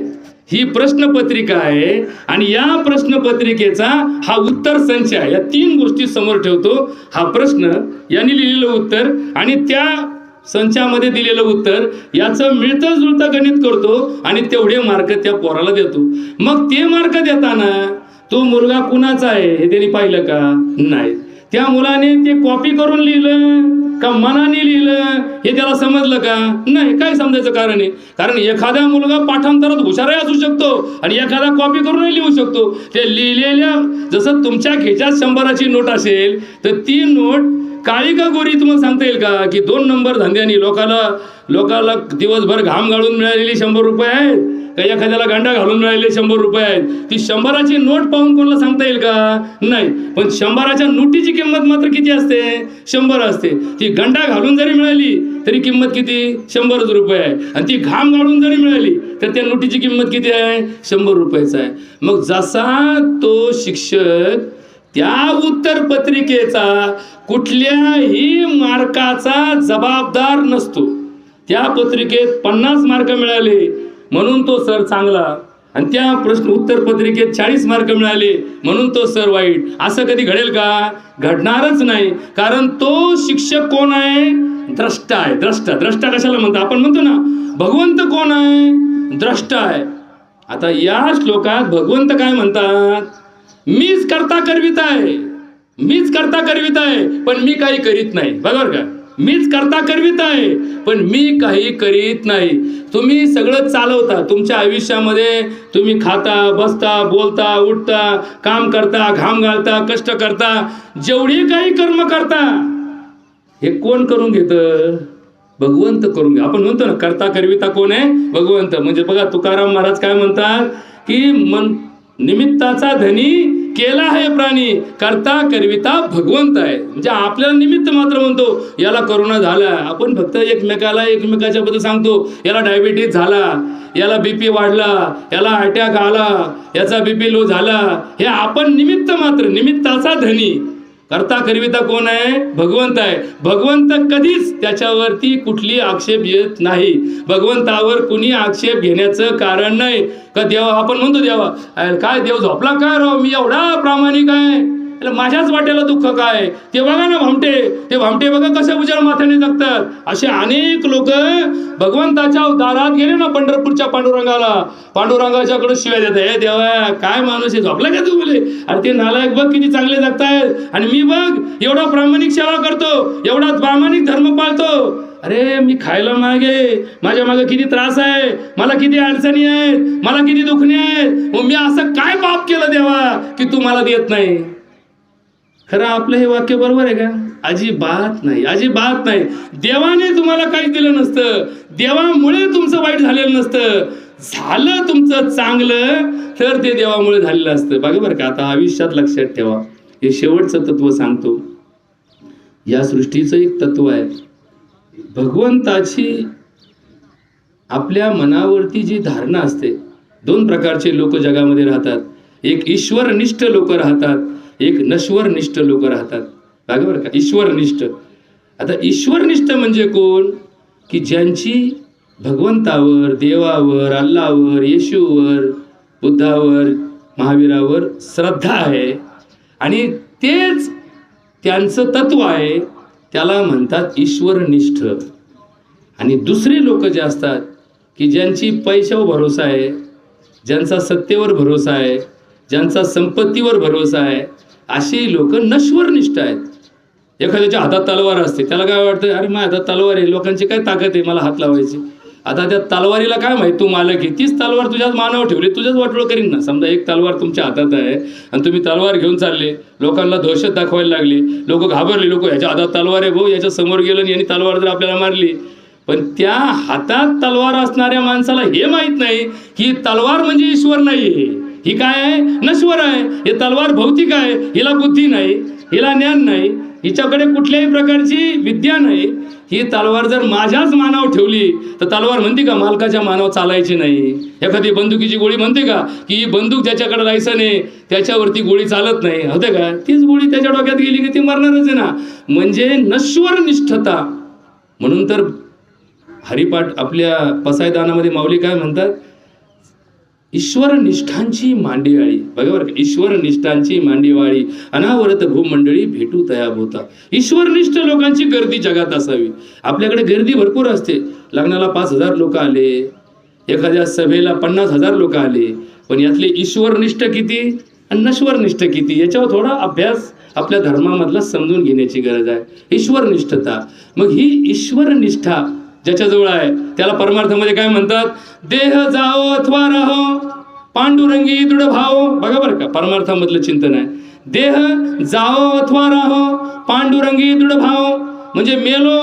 ही प्रश्नपत्रिका आहे आणि या प्रश्नपत्रिकेचा हा उत्तर संच आहे. या 3 गोष्टी समोर ठेवतो. हा प्रश्न, यांनी लिहिलेलं उत्तर आणि त्या संचामध्ये दिलेलं उत्तर याचं मिळतं जुळतं गणित करतो आणि तेवढे मार्क त्या पोराला देतो. मग ते मार्क देताना तो मुलगा कुणाचा आहे हे त्यांनी पाहिलं का? नाही. त्या मुलाने ते कॉपी करून लिहिलं का मनाने लिहिलं हे त्याला समजलं का? नाही. काय समजायचं कारण आहे? कारण एखादा मुलगा पाठांतरात हुशारही असू शकतो आणि एखादा कॉपी करूनही लिहू शकतो. ते लिहिलेल्या, जसं तुमच्या खिशात 100ची नोट असेल तर ती नोट काळी का गोरी तुम्हाला सांगता येईल का? की 2 नंबर धंद्यानी लोकाला दिवसभर घाम गाळून मिळालेली 100 रुपये आहेत का एखाद्याला गांडा घालून मिळालेले 100 रुपये आहेत? ती 100ची नोट पाहून कोणाला सांगता येईल का? नाही. पण 100च्या नोटीची किंमत मात्र किती असते? 100 असते. ती गंडा घालून जरी मिळाली तरी किंमत किती? 100 रुपये आहे. आणि ती घाम गाळून जरी मिळाली तर त्या नोटीची किंमत किती आहे? 100 रुपयाचा आहे. मग जसा तो शिक्षक त्या उत्तरपत्रिकेचा कुठल्याही मार्काचा जबाबदार नसतो. त्या पत्रिकेत 50 मार्क मिळाले म्हणून तो सर चांगला आणि त्या उत्तरपत्रिकेत 40 मार्क मिळाले म्हणून तो सर वाईट, असं कधी घडेल का? घडणारच नाही. कारण तो शिक्षक कोण आहे? द्रष्टा आहे. द्रष्टा कशाला म्हणतो? आपण म्हणतो ना भगवंत कोण आहे? द्रष्टा आहे. आता या श्लोकात भगवंत काय म्हणतात? मीच करता करविता आहे पण मी काही करीत नाही. बरोबर का? मीच करता करवित आहे पण मी काही करीत नाही. तुम्ही सगळं चालवता तुमच्या आयुष्यामध्ये. तुम्ही खाता, बसता, बोलता, उठता, काम करता, घाम घालता, कष्ट करता, जेवढी काही कर्म करता हे कोण करून घेतं? भगवंत करून घे. आपण म्हणतो ना करता करविता कोण आहे? भगवंत. म्हणजे बघा तुकाराम महाराज काय म्हणतात की निमित्ताचा धनी केला आहे प्राणी, करता करविता भगवंत आहे. म्हणजे आपल्याला निमित्त मात्र म्हणतो याला करोना झाला, आपण फक्त एकमेकाच्या बद्दल सांगतो याला डायबिटीज झाला, याला बीपी वाढला, याला अटॅक आला, याचा बीपी लो झाला. हे आपण निमित्त मात्र, निमित्ताचा धनी. करता करविता कोण आहे? भगवंत आहे. भगवंत कधीच त्याच्यावरती कुठली आक्षेप येत नाही. भगवंतावर कुणी आक्षेप घेण्याचं कारण नाही. का देवा, आपण म्हणतो देवा काय देव झोपला काय राव, मी एवढा प्रामाणिक आहे, माझ्याच वाट्याला दुःख काय? ते बघा ना ते भामटे बघा कसे उजाड माथ्याने जगतात. असे अनेक लोक भगवंताच्या दारात गेले ना, पंढरपूरच्या पांडुरंगाच्याकडे शिव्या देतात. हे देवा काय माणूस आहे, झोपला का तू बोले? अरे ते नालायक बघ किती चांगले जगतायत आणि मी बघ एवढा प्रामाणिक सेवा करतो, एवढा प्रामाणिक धर्म पाळतो. अरे मी खायला मागे, माझ्या मागे किती त्रास आहे, मला किती अडचणी आहेत, मला किती दुखणे आहेत, मग मी असं काय पाप केलं देवा की तू मला देत नाही? खरं आपलं हे वाक्य बरोबर आहे का? अजिबात नाही, अजिबात नाही. देवाने तुम्हाला काही दिलं नसतं, देवामुळे तुमचं वाईट झालेलं नसतं. झालं तुमचं चांगलं तर ते देवामुळे झालेलं असतं. बघा बरं का, आता आयुष्यात लक्षात ठेवा, हे शेवटचं तत्व सांगतो. या सृष्टीचं एक तत्व आहे, भगवंताची आपल्या मनावरती जी धारणा असते. 2 प्रकारचे लोक जगामध्ये राहतात. एक ईश्वरनिष्ठ लोक राहतात, एक नश्वरनिष्ठ लोक राहतात. बघा बरं का, ईश्वरनिष्ठ. आता ईश्वरनिष्ठ म्हणजे कोण? की ज्यांची भगवंतावर, देवावर, अल्लावर, येशूवर, बुद्धावर, महावीरावर श्रद्धा आहे आणि तेच त्यांचं तत्व आहे, त्याला म्हणतात ईश्वरनिष्ठ. आणि दुसरे लोक जे असतात की ज्यांची पैशावर भरोसा आहे, ज्यांचा सत्तेवर भरोसा आहे, ज्यांचा संपत्तीवर भरोसा आहे, अशी लोक नश्वरनिष्ठ आहेत. एखाद्याच्या हातात तलवार असते, त्याला काय वाटतं, अरे माझ्या हातात तलवार आहे, लोकांची काय ताकद आहे मला हात लावायची. आता त्या तलवारीला काय माहिती, तू मालक आहे, तीच तलवार तुझ्याच मानावर ठेवली, तुझ्याच वाटोळ करीन ना. समजा एक तलवार तुमच्या हातात आहे आणि तुम्ही तलवार घेऊन चालले, लोकांना दहशत दाखवायला लागली, लोक घाबरले, लोक ह्याच्या हातात तलवार आहे भाऊ, याच्या समोर गेलं आणि यांनी तलवार जर आपल्याला मारली. पण त्या हातात तलवार असणाऱ्या माणसाला हे माहित नाही की तलवार म्हणजे ईश्वर नाही, ही काय आहे, नश्वर आहे. हे तलवार भौतिक आहे, हिला बुद्धी नाही, हिला ज्ञान नाही, हिच्याकडे कुठल्याही प्रकारची विद्या नाही. ही तलवार जर माझ्याच मानावर ठेवली तर तलवार म्हणते का मालकाच्या मानावर चालायची नाही? एखादी बंदुकीची गोळी म्हणते का की ही बंदूक ज्याच्याकडे लायसन आहे त्याच्यावरती गोळी चालत नाही? होते का? तीच गोळी त्याच्या डोक्यात गेली की ती मरणारच आहे ना. म्हणजे नश्वर निष्ठता. म्हणून तर हरिपाठ आपल्या पसायदानामध्ये माऊली काय म्हणतात, ईश्वर निष्ठांची मांडियाळी, बघा बरं का, ईश्वर निष्ठांची मांडियाळी अनावरत भूमंडळी भेटू तया भूता. ईश्वरनिष्ठ लोकांची गर्दी जगात असावी. आपल्याकडे गर्दी भरपूर असते. लग्नाला 5,000 लोक आले, एखाद्या सभेला 50,000 लोक आले, पण यातले ईश्वरनिष्ठ किती आणि नश्वरनिष्ठ किती याच्यावर थोडा अभ्यास आपल्या धर्मामधला समजून घेण्याची गरज आहे. ईश्वरनिष्ठता, मग ही ईश्वरनिष्ठा ज्याच्याजवळ आहे त्याला परमार्थामध्ये काय म्हणतात, देह जाओ अथवा राहो पांडुरंगी दृढ भाव. बघा बरं का, परमार्थामधलं चिंतन आहे. देह जाओ अथवा राहो पांडुरंगी दृढ भाव, म्हणजे मेलो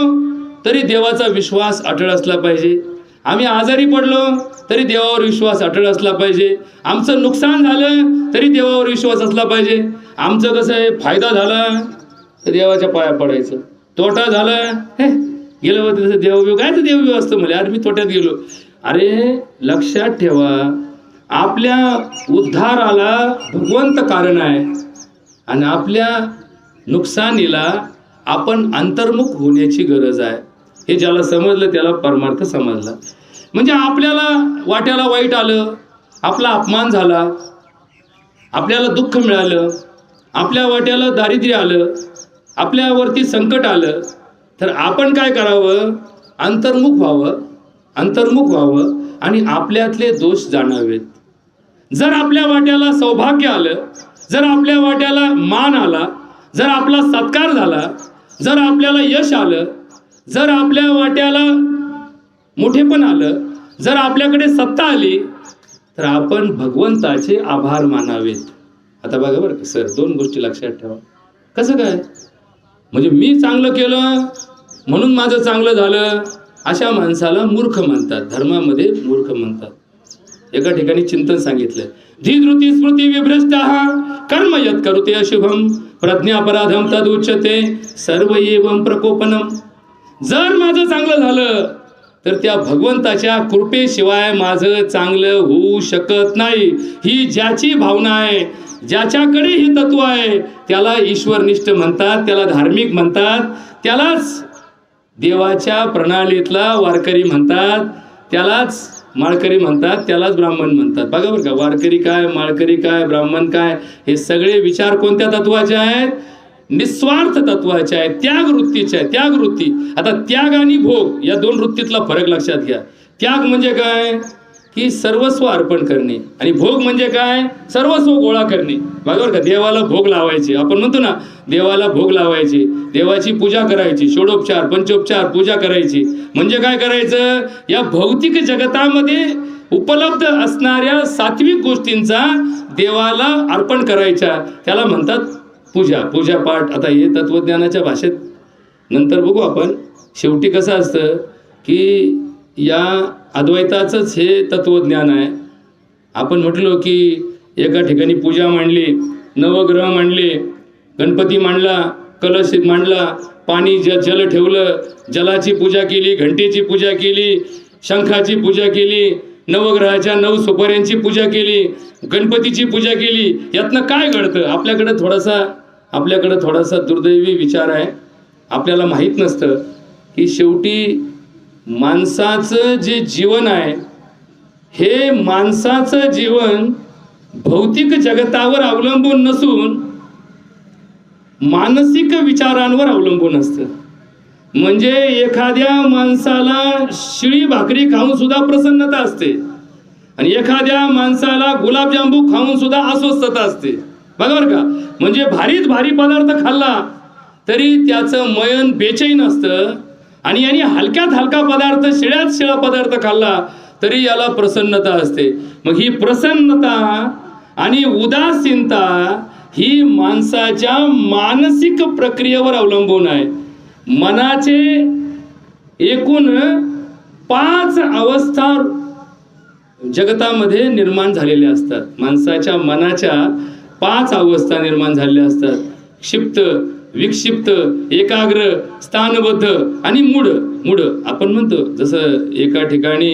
तरी देवाचा विश्वास अटळ असला पाहिजे. आम्ही आजारी पडलो तरी देवावर विश्वास अटळ असला पाहिजे. आमचं नुकसान झालं तरी देवावर विश्वास असला पाहिजे. आमचं कसं आहे, फायदा झाला तर देवाच्या पाया पडायचं, तोटा झाला गेलं होतं तसं देवविव काय तर देवविव असतं. म्हणजे अरे मी तोट्यात गेलो. अरे लक्षात ठेवा, आपल्या उद्धाराला भगवंत कारण आहे आणि आपल्या नुकसानीला आपण अंतर्मुख होण्याची गरज आहे. हे ज्याला समजलं त्याला परमार्थ समजला. म्हणजे आपल्याला वाट्याला वाईट आलं, आपला अपमान झाला, आपल्याला दुःख मिळालं, आपल्या वाट्याला दारिद्र्य आलं, आपल्यावरती संकट आलं, तर आपण काय करावं, अंतर्मुख व्हावं आणि आपल्यातले दोष जाणावेत. जर आपल्या वाट्याला सौभाग्य आलं, जर आपल्या वाट्याला मान आला, जर आपला सत्कार झाला, जर आपल्याला यश आलं, जर आपल्या वाट्याला मोठेपण आलं, जर आपल्याकडे सत्ता आली, तर आपण भगवंताचे आभार मानावेत. आता बघा बरं सर, 2 गोष्टी लक्षात ठेवा. कसं काय, म्हणजे मी चांगलं केलं म्हणून माझं चांगलं झालं, अशा माणसाला मूर्ख म्हणतात, धर्मामध्ये मूर्ख म्हणतात. एका ठिकाणी चिंतन सांगितलंय, धीधृती स्मृती विभ्रष्टाः कर्म यत् करुते अशुभम प्रज्ञापराधम तद उच्यते सर्व एवं प्रकोपनम. जर माझं चांगलं झालं तर त्या भगवंताच्या कृपेशिवाय माझं चांगलं होऊ शकत नाही. ही ज्याची भावना आहे, ज्याच्याकडे हे तत्व आहे, त्याला ईश्वरनिष्ठ म्हणतात, त्याला धार्मिक म्हणतात, त्यालाच देवाच्या प्रणालीतला वारकरी म्हणतात, त्यालाच माळकरी म्हणतात, त्यालाच ब्राह्मण म्हणतात. बघा बरं का, वारकरी काय, माळकरी काय, ब्राह्मण काय, हे सगळे विचार कोणत्या तत्वाचे आहेत, निस्वार्थ तत्वाचे आहेत, त्याग वृत्तीचे आहेत. त्याग वृत्ती. आता त्याग आणि भोग या 2 वृत्तीतला फरक लक्षात घ्या. त्याग म्हणजे काय की सर्वस्व अर्पण करणे, आणि भोग म्हणजे काय, सर्वस्व गोळा करणे. बरोबर का, देवाला भोग लावायचे, आपण म्हणतो ना देवाला भोग लावायचे, देवाची पूजा करायची, षोडोपचार पंचोपचार पूजा करायची. म्हणजे काय करायचं, या भौतिक जगतामध्ये उपलब्ध असणाऱ्या सात्विक गोष्टींचा देवाला अर्पण करायच्या, त्याला म्हणतात पूजा, पूजापाठ. आता हे तत्वज्ञानाच्या भाषेत नंतर बघू आपण. शेवटी कसं असतं की या अद्वैताचंच हे तत्वज्ञान आहे. आपण म्हटलो की एका ठिकाणी पूजा मांडली, नवग्रह मांडले, गणपती मांडला, कलश मांडला, पाणी जल ठेवलं, जलाची पूजा केली, घंटेची पूजा केली, शंखाची पूजा केली, नवग्रहाच्या 9 सुपाऱ्यांची पूजा केली, गणपतीची पूजा केली. यातनं काय घडतं, आपल्याकडं थोडासा दुर्दैवी विचार आहे. आपल्याला माहीत नसतं की शेवटी माणसाचं जे जीवन आहे, हे माणसाचं जीवन भौतिक जगतावर अवलंबून नसून मानसिक विचारांवर अवलंबून असतं. म्हणजे एखाद्या माणसाला शिळी भाकरी खाऊन सुद्धा प्रसन्नता असते आणि एखाद्या माणसाला गुलाबजांबू खाऊन सुद्धा अस्वस्थता असते. बरोबर का, म्हणजे भारीत भारी पदार्थ खाल्ला तरी त्याचं मन बेचैन असतं, आणि याने हलक्यात हलका पदार्थ, शिळ्यात शिळा पदार्थ खाल्ला तरी याला प्रसन्नता असते. मग ही प्रसन्नता आणि उदासीनता ही माणसाच्या मानसिक प्रक्रियेवर अवलंबून आहे. मनाचे एकूण 5 अवस्था जगतामध्ये निर्माण झालेल्या असतात. माणसाच्या मनाच्या 5 अवस्था निर्माण झालेल्या असतात. क्षिप्त, विक्षिप्त, एकाग्र, स्थानबद्ध आणि मूढ. आपण म्हणतो जसं एका ठिकाणी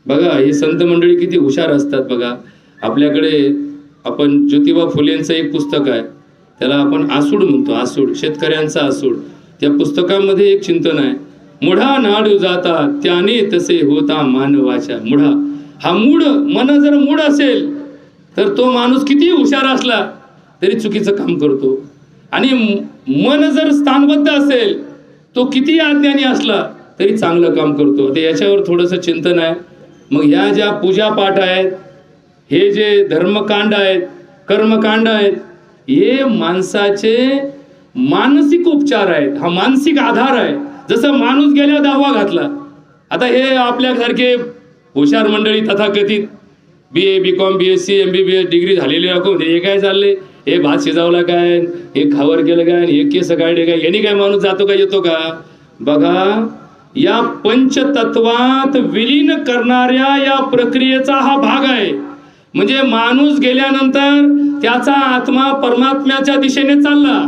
बघा, हे संत मंडळी किती हुशार असतात. बघा आपल्याकडे आपण ज्योतिबा फुलेंचं एक पुस्तक आहे, त्याला आपण आसूड म्हणतो, आसूड, शेतकऱ्यांचा आसूड. त्या पुस्तकामध्ये एक चिंतन आहे मुढा नाडू जाता त्याने तसे होता मानवाच्या मुढा. हा मूढ मन जर मूढ असेल तर तो माणूस किती हुशार असला तरी चुकीचं काम करतो. आणि मन जर स्थानबद्ध असेल तो किती अज्ञानी असला तरी चांगलं काम करतो. ते याच्यावर थोडंसं चिंतन आहे. मग ह्या ज्या पूजापाठ आहेत, हे जे धर्मकांड आहेत, कर्मकांड आहेत, हे माणसाचे मानसिक उपचार आहेत. हा मानसिक आधार आहे. जसं माणूस गेल्या दावा घातला. आता हे आपल्यासारखे हुशार मंडळी तथाकथित BA BCom BSc MBBS degree झालेले लोक हे काय चालले, हे भात शिजावला काय, हे खावर केलं काय, हे केस काढले काय, यांनी काय माणूस जातो का येतो का. बघा, या पंचतत्वात विलीन करणाऱ्या या प्रक्रियेचा हा भाग आहे. म्हणजे माणूस गेल्यानंतर त्याचा आत्मा परमात्म्याच्या दिशेने चालला,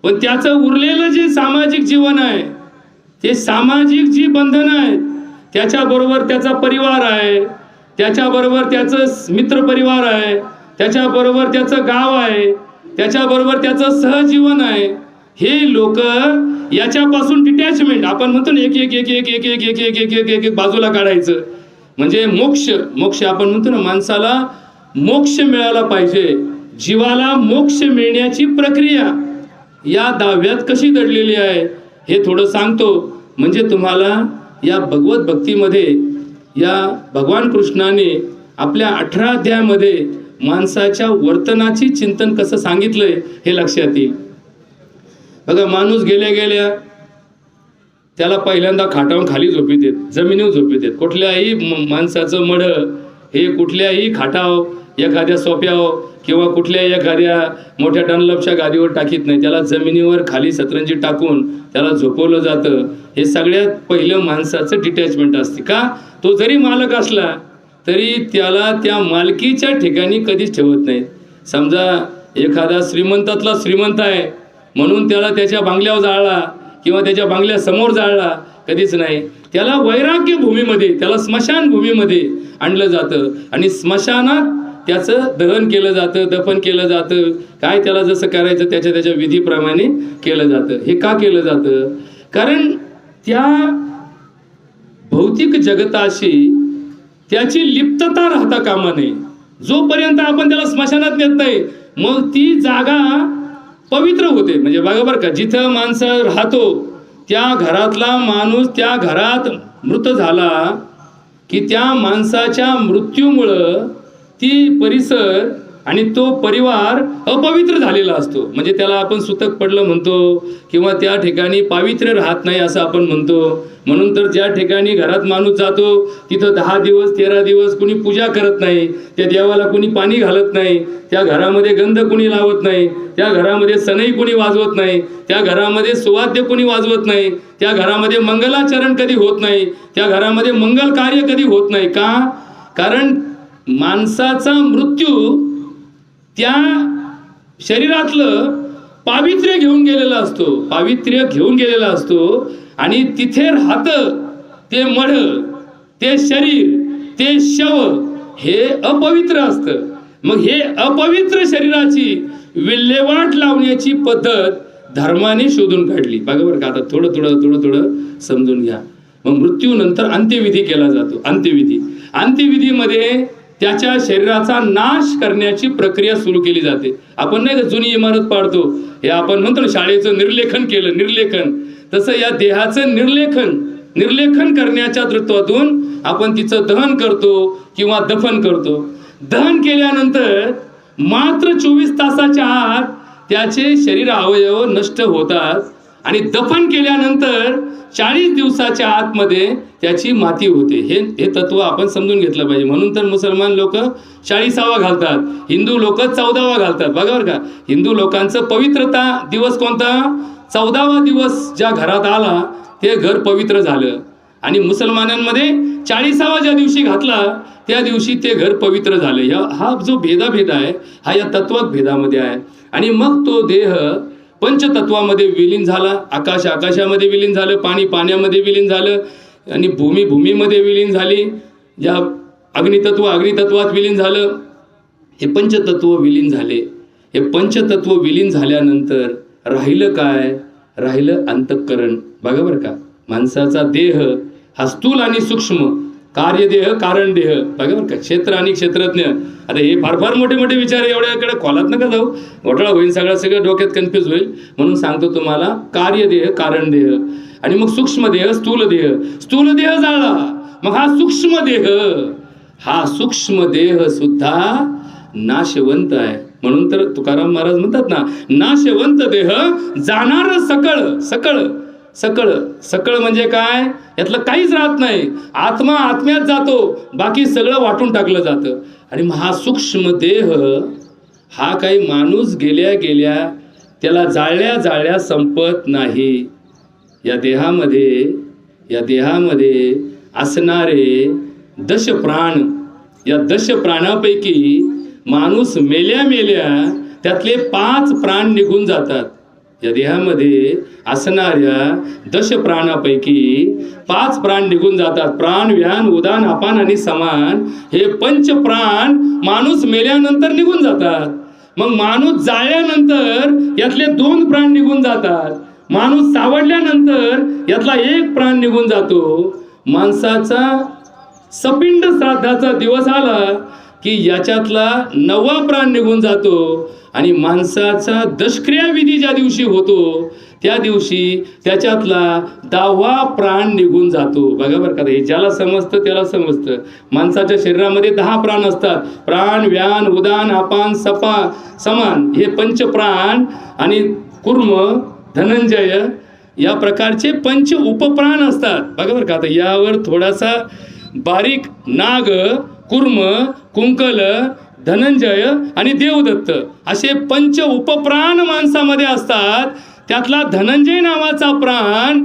पण त्याचं उरलेलं जे सामाजिक जीवन आहे, ते सामाजिक जी बंधनं आहेत, त्याच्याबरोबर त्याचा परिवार आहे, त्याच्याबरोबर त्याचं मित्र परिवार आहे, त्याच्याबरोबर त्याचं गाव आहे, त्याच्याबरोबर त्याचं सहजीवन आहे. हे लोक याच्यापासून डिटॅचमेंट, आपण म्हणतो ना, एक एक एक एक एक एक एक एक एक एक एक बाजूला काढायचं. म्हणजे मोक्ष आपण म्हणतो ना, माणसाला मोक्ष मिळाला पाहिजे, जीवाला मोक्ष मिळण्याची प्रक्रिया या दाव्यात कशी दडलेली आहे हे थोडं सांगतो. म्हणजे तुम्हाला या भगवत भक्तीमध्ये या भगवान कृष्णाने आपल्या 18 अध्यायामध्ये माणसाच्या वर्तनाची चिंतन कसं सांगितलंय हे लक्षात येईल. बघा, माणूस गेल्या गेल्या त्याला पहिल्यांदा खाटावून खाली झोपी देत, जमिनीवर झोपी देत. कुठल्याही माणसाचं मढ हे कुठल्याही खाटाव, एखाद्या सोप्यावर किंवा कुठल्याही एखाद्या मोठ्या डनलपच्या गादीवर टाकीत नाही. त्याला जमिनीवर खाली सतरंजी टाकून त्याला झोपवलं जातं. हे सगळ्यात पहिलं माणसाचं डिटॅचमेंट असते. का, तो जरी मालक असला तरी त्याला त्या मालकीच्या ठिकाणी कधीच ठेवत नाही. समजा एखादा श्रीमंतातला श्रीमंत आहे म्हणून त्याला त्याच्या बांगल्यावर जाळला किंवा त्याच्या बांगल्यासमोर जाळला, कधीच नाही. त्याला वैराग्य भूमीमध्ये, त्याला स्मशान भूमीमध्ये आणलं जातं आणि स्मशानात त्याचं दहन केलं जातं, दफन केलं जातं. काय त्याला जसं करायचं त्याच्या त्याच्या विधीप्रमाणे केलं जातं. हे का केलं जातं? कारण त्या भौतिक जगताशी त्याची लिप्तता राहता कामा नये. जोपर्यंत आपण त्याला स्मशानात नेत नाही, मग ती जागा पवित्र होते. म्हणजे बघा बरं का, जिथं माणसं राहतो त्या घरातला माणूस त्या घरात मृत झाला की त्या माणसाच्या मृत्यूमुळं ती परिसर आणि तो परिवार अपवित्र झालेला असतो. म्हणजे त्याला आपण सुतक पडलं म्हणतो किंवा त्या ठिकाणी पावित्र्य राहत नाही असं आपण म्हणतो. म्हणून तर ज्या ठिकाणी घरात माणूस जातो तिथं 10 दिवस 13 दिवस कुणी पूजा करत नाही, त्या देवाला कुणी पाणी घालत नाही, त्या घरामध्ये गंध कुणी लावत नाही, त्या घरामध्ये सनई कुणी वाजवत नाही, त्या घरामध्ये सुवाद्य कुणी वाजवत नाही, त्या घरामध्ये मंगलाचरण कधी होत नाही, त्या घरामध्ये मंगल कार्य कधी होत नाही. का? कारण माणसाचा मृत्यू त्या शरीरातलं पावित्र्य घेऊन गेलेला असतो, पावित्र्य घेऊन गेलेला असतो आणि तिथे राहतं ते मढ, ते शरीर, ते शव हे अपवित्र असतं. मग हे अपवित्र शरीराची विल्हेवाट लावण्याची पद्धत धर्माने शोधून काढली. बघा बरं का, आता थोडं थोडं थोडं थोडं समजून घ्या. मग मृत्यूनंतर अंत्यविधी केला जातो. अंत्यविधीमध्ये त्याच्या शरीराचा नाश करण्याची प्रक्रिया सुरू केली जाते. आपण नाही का जुनी इमारत पाडतो, हे आपण म्हणतो ना शाळेचं निर्लेखन केलं, निर्लेखन, तसं या देहाचं निर्लेखन करण्याच्या दृष्टीतून आपण तिचं दहन करतो किंवा दफन करतो. दहन केल्यानंतर मात्र 24 तासाच्या आत त्याचे शरीर अवयव नष्ट होतात आणि दफन केल्यानंतर 40 दिवसाच्या आतमध्ये त्याची माती होते. हे तत्व आपण समजून घेतलं पाहिजे. म्हणून तर मुसलमान लोक 40वा घालतात, हिंदू लोक 14वा घालतात. बघा बरं का, हिंदू लोकांचं पवित्रता दिवस कोणता? 14वा दिवस ज्या घरात आला ते घर पवित्र झालं. आणि मुसलमानांमध्ये 40वा ज्या दिवशी घातला त्या दिवशी ते घर पवित्र झालं. हा जो भेदाभेद आहे हा या तत्वात भेदामध्ये आहे. आणि मग तो देह पंचतत्वामध्ये विलीन झाला. आकाश आकाशामध्ये विलीन झालं, पाणी पाण्यामध्ये विलीन झालं आणि भूमी भूमीमध्ये विलीन झाली, या अग्नितत्व अग्नितत्वात विलीन झालं. हे पंचतत्व विलीन झाले. हे पंचतत्व विलीन झाल्यानंतर राहिलं काय? राहिलं अंतःकरण. बघा बरं का, माणसाचा देह हा स्थूल आणि सूक्ष्म, कार्यदेह कारण देह, बघा बरं का, क्षेत्र आणि क्षेत्रज्ञ. आता हे फार फार मोठे मोठे विचार, एवढ्याकडे खोलात नका जाऊ, घोटाळा होईल, सगळं डोक्यात कन्फ्यूज होईल. म्हणून सांगतो तुम्हाला, कार्यदेह कारण देह, आणि मग सूक्ष्म देह, स्थूल देह. स्थूल देह जाळला, मग हा सूक्ष्म देह, हा सूक्ष्म देह सुद्धा नाशवंत आहे. म्हणून तर तुकाराम महाराज म्हणतात ना, नाशवंत देह जाणार सकळ. सकळ सकळ सकळ म्हणजे काय, यातलं काहीच राहत नाही. आत्मा आत्म्यात जातो, बाकी सगळं वाटून टाकलं जातं. आणि हा सूक्ष्म देह हा काही माणूस गेल्या गेल्या त्याला जाळल्या जाळल्या संपत नाही. या देहामध्ये असणारे 10 प्राण, या 10 प्राणापैकी माणूस मेल्या मेल्या त्यातले 5 प्राण निघून जातात. या देहामध्ये असणाऱ्या 10 प्राणापैकी 5 प्राण निघून जातात. प्राण, व्यान, उदान, अपान आणि समान हे 5 प्राण माणूस मेल्यानंतर निघून जातात. मग माणूस जाळल्यानंतर यातले 2 प्राण निघून जातात. माणूस सावडल्यानंतर यातला 1 प्राण निघून जातो. माणसाचा सपिंड श्राद्धाचा दिवस आला की याच्यातला 9वा प्राण निघून जातो. आणि माणसाचा दशक्रिया विधी ज्या दिवशी होतो त्या दिवशी त्याच्यातला 10वा प्राण निघून जातो. बघा बरं का, हे ज्याला समजतं त्याला समजतं. माणसाच्या शरीरामध्ये 10 प्राण असतात. प्राण, व्यान, उदान, अपान, समान हे 5 प्राण, आणि कुर्म, धनंजय या प्रकारचे 5 उपप्राण असतात. बघा बरं का, आता यावर थोडासा बारीक, नाग, कुर्म, कुंकल, धनंजय आणि देवदत्त असे 5 उपप्राण माणसामध्ये असतात. त्यातला धनंजय नावाचा प्राण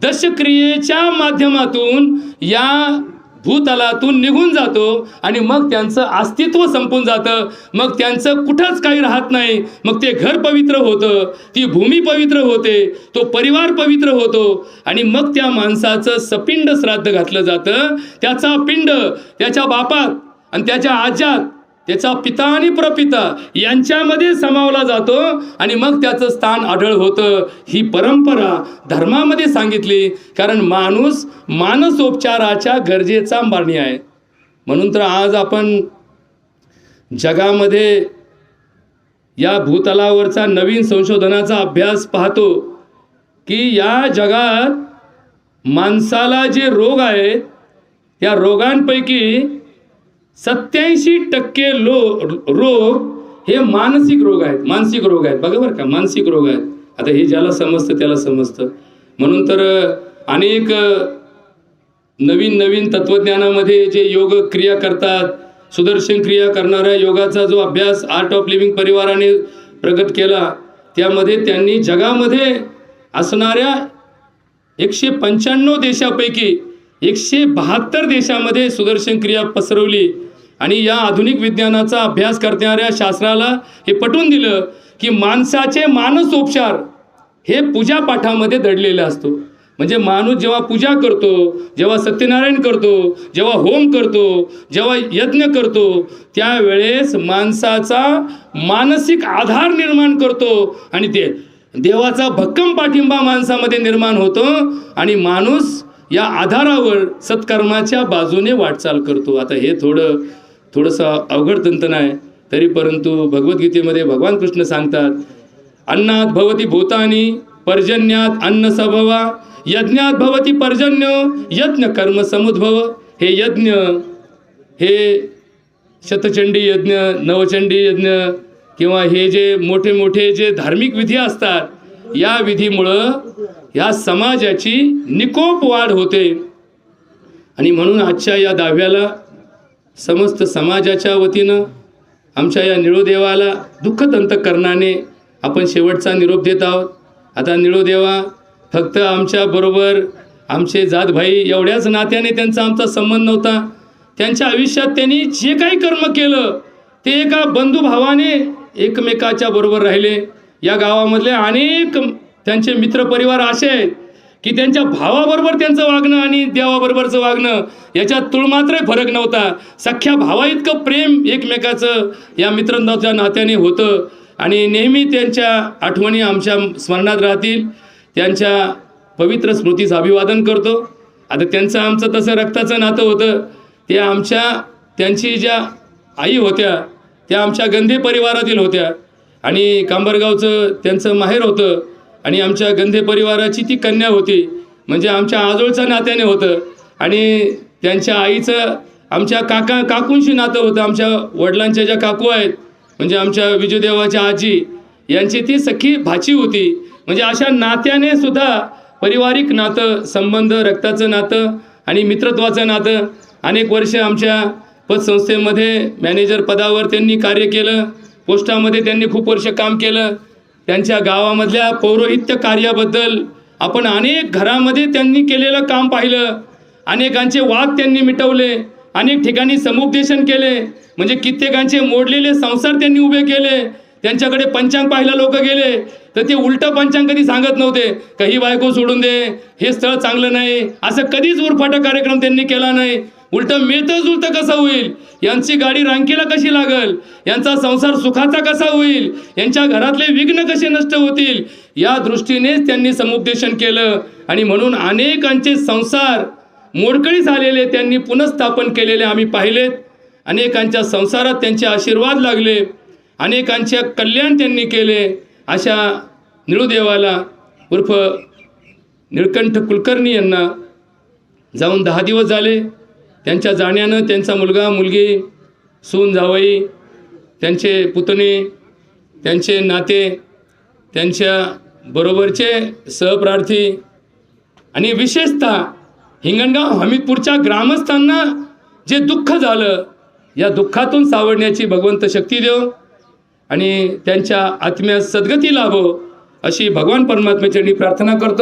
दशक्रियेच्या माध्यमातून या भूतलातून निघून जातो आणि मग त्यांचं अस्तित्व संपून जातं. मग त्यांचं कुठंच काही राहत नाही. मग ते घर पवित्र होतं, ती भूमी पवित्र होते, तो परिवार पवित्र होतो. आणि मग त्या माणसाचं सपिंड श्राद्ध घातलं जातं. त्याचा पिंड त्याच्या बापात आणि त्याच्या आज्यात, त्याचा पिता आणि प्रपिता यांच्यामध्ये समावला जातो आणि मग त्याचं स्थान आढळ होतं. ही परंपरा धर्मामध्ये सांगितली, कारण माणूस मानसोपचाराच्या गरजेचा मारणी आहे. म्हणून तर आज आपण जगामध्ये या भूतलावरचा नवीन संशोधनाचा अभ्यास पाहतो की या जगात माणसाला जे रोग आहेत त्या रोगांपैकी 87% रोग हे मानसिक रोग आहेत. मानसिक रोग आहेत, बघा बरं का, मानसिक रोग आहेत. आता हे ज्याला समजतं त्याला समजतं. म्हणून तर अनेक नवीन तत्वज्ञानामध्ये जे योग क्रिया करतात, सुदर्शन क्रिया करणाऱ्या योगाचा जो अभ्यास आर्ट ऑफ लिव्हिंग परिवाराने प्रगट केला, त्यामध्ये त्यांनी जगामध्ये असणाऱ्या 195 देशापैकी 172 देशामध्ये सुदर्शन क्रिया पसरवली. आणि या आधुनिक विज्ञानाचा अभ्यास करणाऱ्या शास्त्राला हे पटवून दिलं की माणसाचे मानसोपचार हे पूजापाठामध्ये दडलेलं असतो. म्हणजे माणूस जेव्हा पूजा करतो, जेव्हा सत्यनारायण करतो, जेव्हा होम करतो, जेव्हा यज्ञ करतो, त्यावेळेस माणसाचा मानसिक आधार निर्माण करतो आणि ते देवाचा भक्कम पाठिंबा माणसामध्ये निर्माण होतो आणि माणूस या आधारावर सत्कर्माच्या बाजूने वाटचाल करतो. आता हे थोडंसं अवघड तंत्र आहे, तरी परंतु भगवद्गीतेमध्ये भगवान कृष्ण सांगतात, अन्नात भवती भूतानी पर्जन्यात अन्न सभवा, यज्ञात भवती पर्जन्य यज्ञ कर्म समुद्भव. हे यज्ञ, हे शतचंडी यज्ञ, नवचंडी यज्ञ किंवा हे जे मोठे मोठे जे धार्मिक विधी असतात, या विधीमुळं या समाजाची निकोप वाढ होते. आणि म्हणून आजच्या या 10व्याला समस्त समाजाच्या वतीनं आमच्या या निळोदेवाला दुःखद अंतःकरणाने आपण शेवटचा निरोप देत आहोत. आता निळोदेवा फक्त आमच्या बरोबर आमचे जातभाई एवढ्याच नात्याने त्यांचा आमचा संबंध नव्हता. त्यांच्या आयुष्यात त्यांनी जे काही कर्म केलं ते एका बंधुभावाने एकमेकाच्या बरोबर राहिले. या गावामधले अनेक त्यांचे मित्रपरिवार असे आहेत की त्यांच्या भावाबरोबर त्यांचं वागणं आणि देवाबरोबरचं वागणं याच्यात तुळमात्र फरक नव्हता. सख्या भावा इतकं प्रेम एकमेकाचं या मित्रांच्या नात्याने होतं आणि नेहमी त्यांच्या आठवणी आमच्या स्मरणात राहतील. त्यांच्या पवित्र स्मृतीचं अभिवादन करतो. आता त्यांचं आमचं तसं रक्ताचं नातं होतं. त्यांची ज्या आई होत्या त्या आमच्या गंधे परिवारातील होत्या आणि कांबरगावचं त्यांचं माहेर होतं आणि आमच्या गंधे परिवाराची ती कन्या होती, म्हणजे आमच्या आजोळच्या नात्याने होतं. आणि त्यांच्या आईचं आमच्या काकूंशी नातं होतं. आमच्या वडिलांच्या ज्या काकू आहेत म्हणजे आमच्या विजयदेवाच्या आजी यांची ती सख्खी भाची होती. म्हणजे अशा नात्याने सुद्धा पारिवारिक नातं, संबंध, रक्ताचं नातं आणि मित्रत्वाचं नातं. अनेक वर्ष आमच्या पतसंस्थेमध्ये मॅनेजर पदावर त्यांनी कार्य केलं. पोस्टामध्ये त्यांनी खूप वर्ष काम केलं. त्यांच्या गावामधल्या पौरोहित्य कार्याबद्दल आपण अनेक घरामध्ये त्यांनी केलेलं काम पाहिलं. अनेकांचे वाद त्यांनी मिटवले, अनेक ठिकाणी समुपदेशन केले, म्हणजे कित्येकांचे मोडलेले संसार त्यांनी उभे केले. त्यांच्याकडे पंचांग पाहायला लोक गेले तर ते उलटं पंचांग कधी सांगत नव्हते का ही बायको सोडून दे, हे स्थळ चांगलं नाही, असं कधीच उरफाटा कार्यक्रम त्यांनी केला नाही. उलटं मिळतं जुळतं कसं होईल, यांची गाडी रांकीला कशी लागल, यांचा संसार सुखाचा कसा होईल, यांच्या घरातले विघ्न कसे नष्ट होतील, या दृष्टीनेच त्यांनी समुपदेशन केलं. आणि म्हणून अनेकांचे संसार मोडकळीस आलेले त्यांनी पुनर्स्थापन केलेले आम्ही पाहिलेत. अनेकांच्या संसारात त्यांचे आशीर्वाद लागले, अनेकांचे कल्याण त्यांनी केले. अशा निळूदेवाला उर्फ निळकंठ कुलकर्णी यांना जाऊन 10 दिवस झाले. त्यांच्या जाण्यानं त्यांचा मुलगा मुलगी, सून जावई, त्यांचे पुतणे, त्यांचे नाते, त्यांच्या बरोबरचे सहप्रार्थी आणि विशेषतः हिंगणगाव हमीदपूरच्या ग्रामस्थांना जे दुःख झालं, या दुःखातून सावरण्याची भगवंत शक्ती देव आणि त्यांच्या आत्म्यास सद्गती लाभो अशी भगवान परमात्म्याचरणी प्रार्थना करतो.